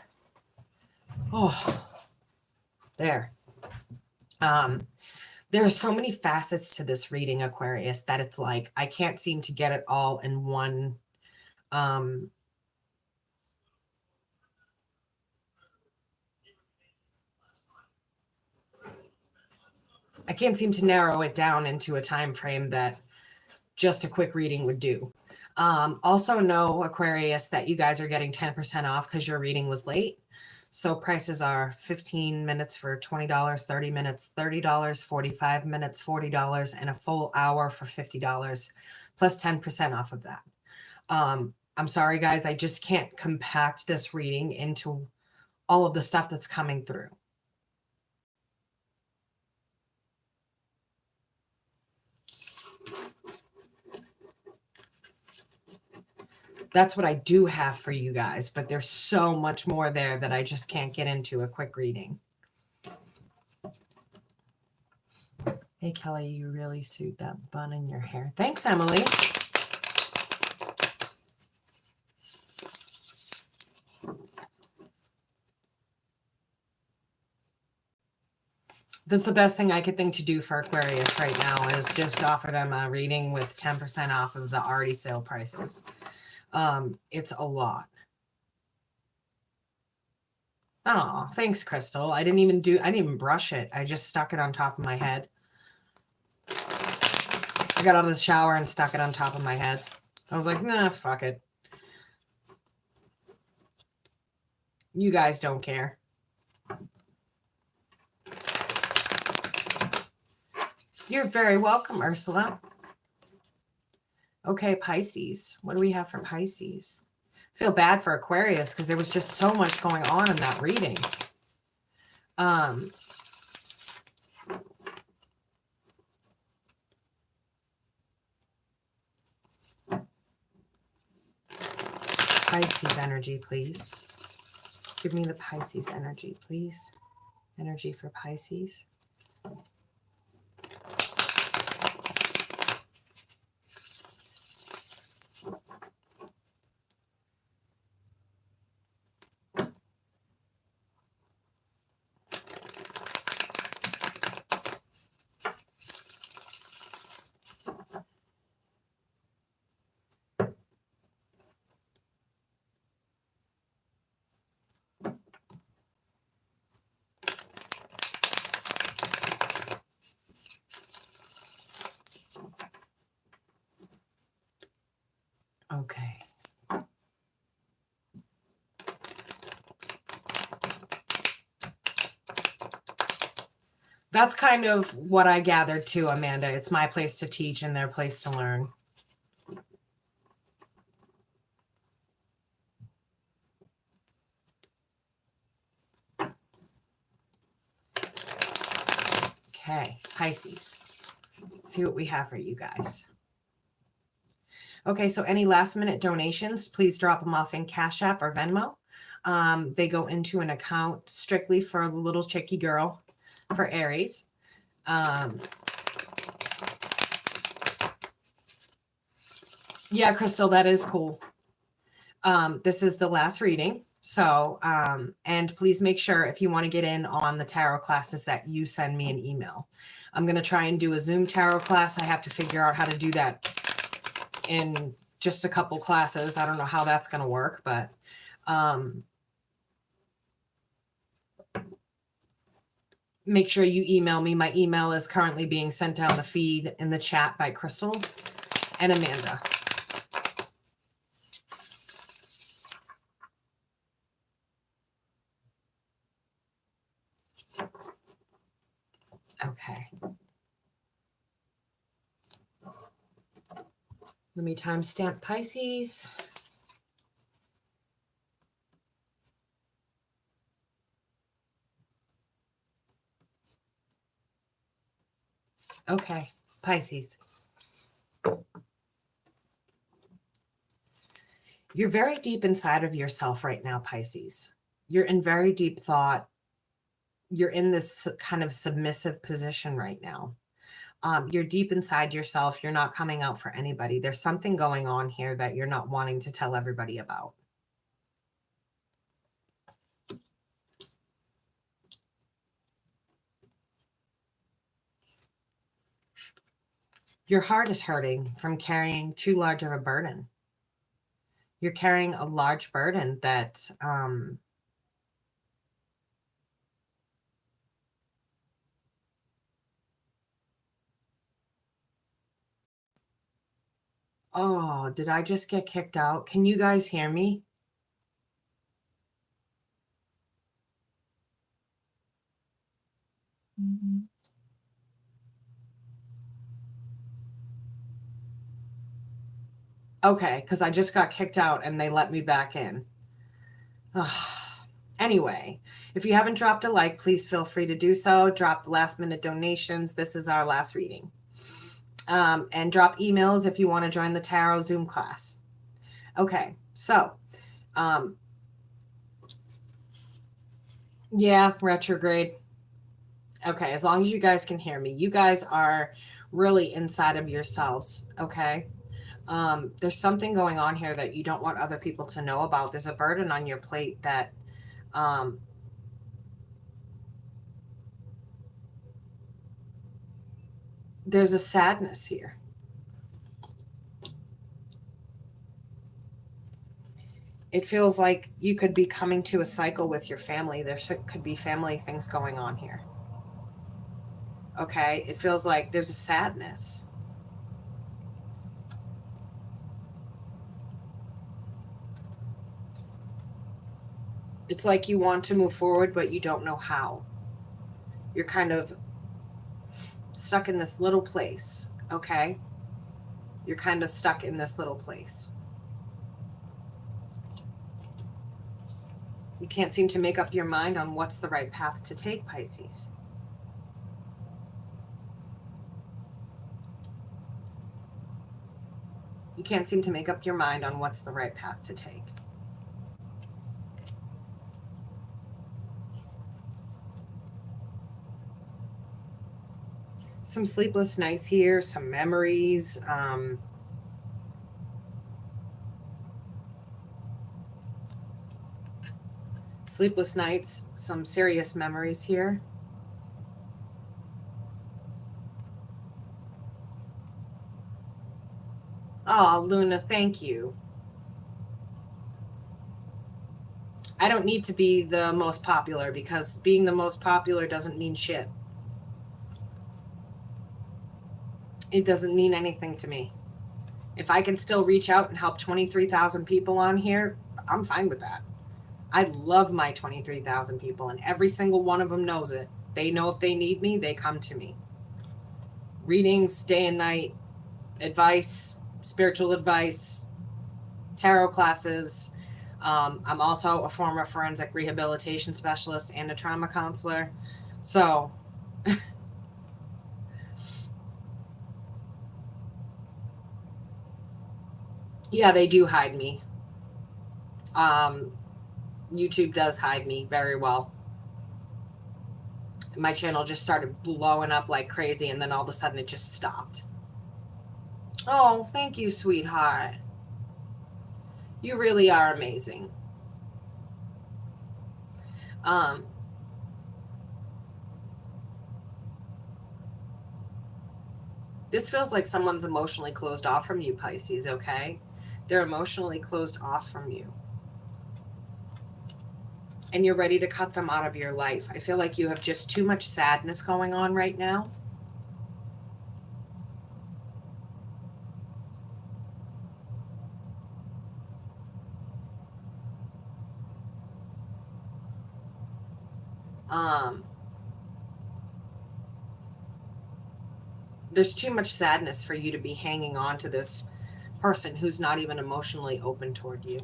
Oh, there. There are so many facets to this reading, Aquarius, that it's like, I can't seem to get it all in one. I can't seem to narrow it down into a time frame that just a quick reading would do. Also know, Aquarius, that you guys are getting 10% off because your reading was late. So prices are 15 minutes for $20, 30 minutes, $30, 45 minutes, $40, and a full hour for $50, plus 10% off of that. I'm sorry, guys, I just can't compact this reading into all of the stuff that's coming through. That's what I do have for you guys, but there's so much more there that I just can't get into a quick reading. Hey, Kelly, you really suit that bun in your hair. Thanks, Emily. That's the best thing I could think to do for Aquarius right now is just offer them a reading with 10% off of the already sale prices. It's a lot. Oh, thanks, Crystal. I didn't even brush it. I just stuck it on top of my head. I got out of the shower and stuck it on top of my head. I was like, nah, fuck it. You guys don't care. You're very welcome, Ursula. Okay, Pisces. What do we have for Pisces? I feel bad for Aquarius because there was just so much going on in that reading. Pisces energy, please. Give me the Pisces energy, please. Energy for Pisces. Okay. That's kind of what I gathered too, Amanda. It's my place to teach and their place to learn. Okay, Pisces. Let's see what we have for you guys. Okay, so any last minute donations, please drop them off in Cash App or Venmo. They go into an account strictly for the little chicky girl for Aries. Yeah, Crystal, that is cool. This is the last reading. So, and please make sure if you want to get in on the tarot classes that you send me an email. I'm going to try and do a Zoom tarot class. I have to figure out how to do that in just a couple classes. I don't know how that's going to work, but make sure you email me. My email is currently being sent down the feed in the chat by Crystal and Amanda. Okay. Let me timestamp Pisces. Okay, Pisces. You're very deep inside of yourself right now, Pisces. You're in very deep thought. You're in this kind of submissive position right now. You're deep inside yourself. You're not coming out for anybody. There's something going on here that you're not wanting to tell everybody about. Your heart is hurting from carrying too large of a burden. You're carrying a large burden that oh, did I just get kicked out? Can you guys hear me? Okay, because I just got kicked out and they let me back in. Anyway, if you haven't dropped a like, please feel free to do so. Drop last minute donations. This is our last reading. And drop emails if you want to join the tarot Zoom class. Okay, so yeah, retrograde. Okay, as long as you guys can hear me. You guys are really inside of yourselves, okay? There's something going on here that you don't want other people to know about. There's a burden on your plate that there's a sadness here. It feels like you could be coming to a cycle with your family. There could be family things going on here. Okay, it feels like there's a sadness. It's like you want to move forward, but you don't know how. You're kind of stuck in this little place, okay? You're kind of stuck in this little place. You can't seem to make up your mind on what's the right path to take, Pisces. You can't seem to make up your mind on what's the right path to take. Some sleepless nights here, some memories. Sleepless nights, some serious memories here. Oh, Luna, thank you. I don't need to be the most popular because being the most popular doesn't mean shit. It doesn't mean anything to me. If I can still reach out and help 23,000 people on here, I'm fine with that. I love my 23,000 people, and every single one of them knows it. They know if they need me, they come to me. Readings, day and night, advice, spiritual advice, tarot classes. I'm also a former forensic rehabilitation specialist and a trauma counselor. So Yeah, they do hide me. YouTube does hide me very well. My channel just started blowing up like crazy, and then all of a sudden it just stopped. Oh, thank you, sweetheart. You really are amazing. This feels like someone's emotionally closed off from you, Pisces, okay? They're emotionally closed off from you. And you're ready to cut them out of your life. I feel like you have just too much sadness going on right now. There's too much sadness for you to be hanging on to this person who's not even emotionally open toward you.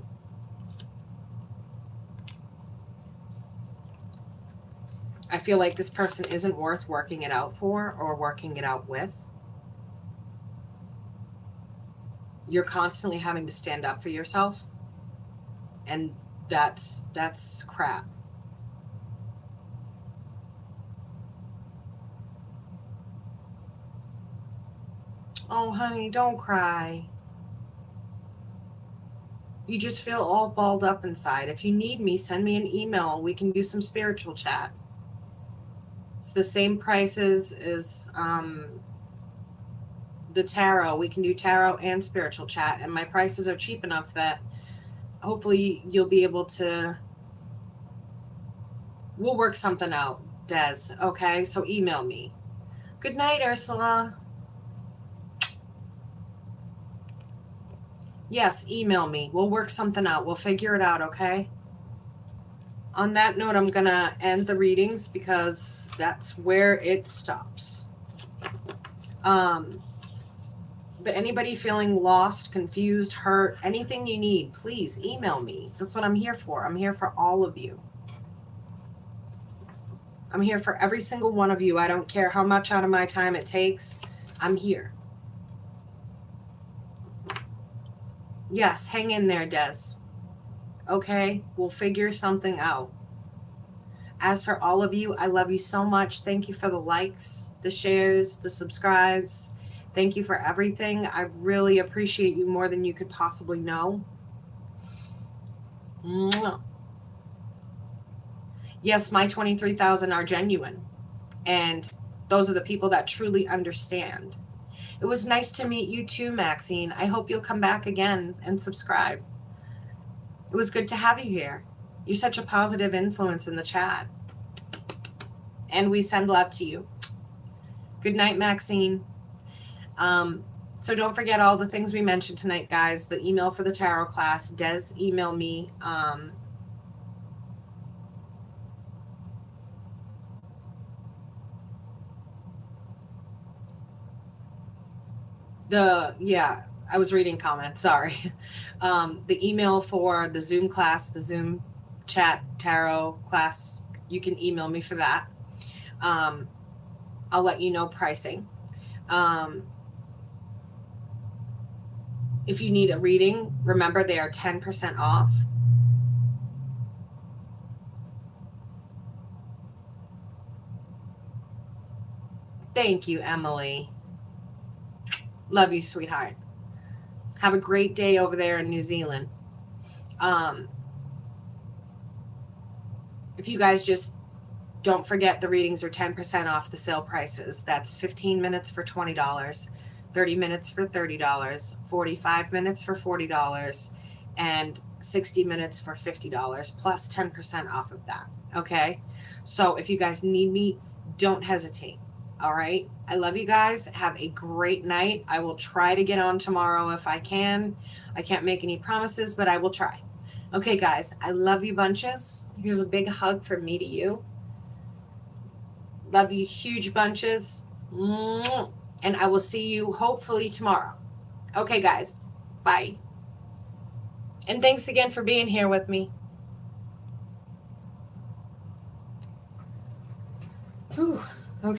I feel like this person isn't worth working it out for or working it out with. You're constantly having to stand up for yourself, and that's crap. Oh, honey, don't cry. You just feel all balled up inside. If you need me, send me an email. We can do some spiritual chat. It's the same prices as the tarot. We can do tarot and spiritual chat, and my prices are cheap enough that hopefully you'll be able to. We'll work something out, Des. Okay, so email me. Good night, Ursula. Yes, email me. We'll work something out. We'll figure it out, okay? On that note, I'm going to end the readings because that's where it stops. But anybody feeling lost, confused, hurt, anything you need, please email me. That's what I'm here for. I'm here for all of you. I'm here for every single one of you. I don't care how much out of my time it takes. I'm here. Yes, hang in there, Des. Okay, we'll figure something out. As for all of you, I love you so much. Thank you for the likes, the shares, the subscribes. Thank you for everything. I really appreciate you more than you could possibly know. Mwah. Yes, my 23,000 are genuine. And those are the people that truly understand. It was nice to meet you too, Maxine. I hope you'll come back again and subscribe. It was good to have you here. You're such a positive influence in the chat. And we send love to you. Good night, Maxine. So don't forget all the things we mentioned tonight, guys. The email for the tarot class. Des, email me. I was reading comments, sorry. The email for the Zoom class, the Zoom chat tarot class, you can email me for that. I'll let you know pricing. If you need a reading, remember they are 10% off. Thank you, Emily. Love you, sweetheart. Have a great day over there in New Zealand. If you guys just don't forget, the readings are 10% off the sale prices. That's 15 minutes for $20, 30 minutes for $30, 45 minutes for $40, and 60 minutes for $50, plus 10% off of that. Okay? So if you guys need me, don't hesitate. All right. I love you guys. Have a great night. I will try to get on tomorrow if I can. I can't make any promises, but I will try. Okay, guys. I love you bunches. Here's a big hug from me to you. Love you huge bunches. And I will see you hopefully tomorrow. Okay, guys. Bye. And thanks again for being here with me.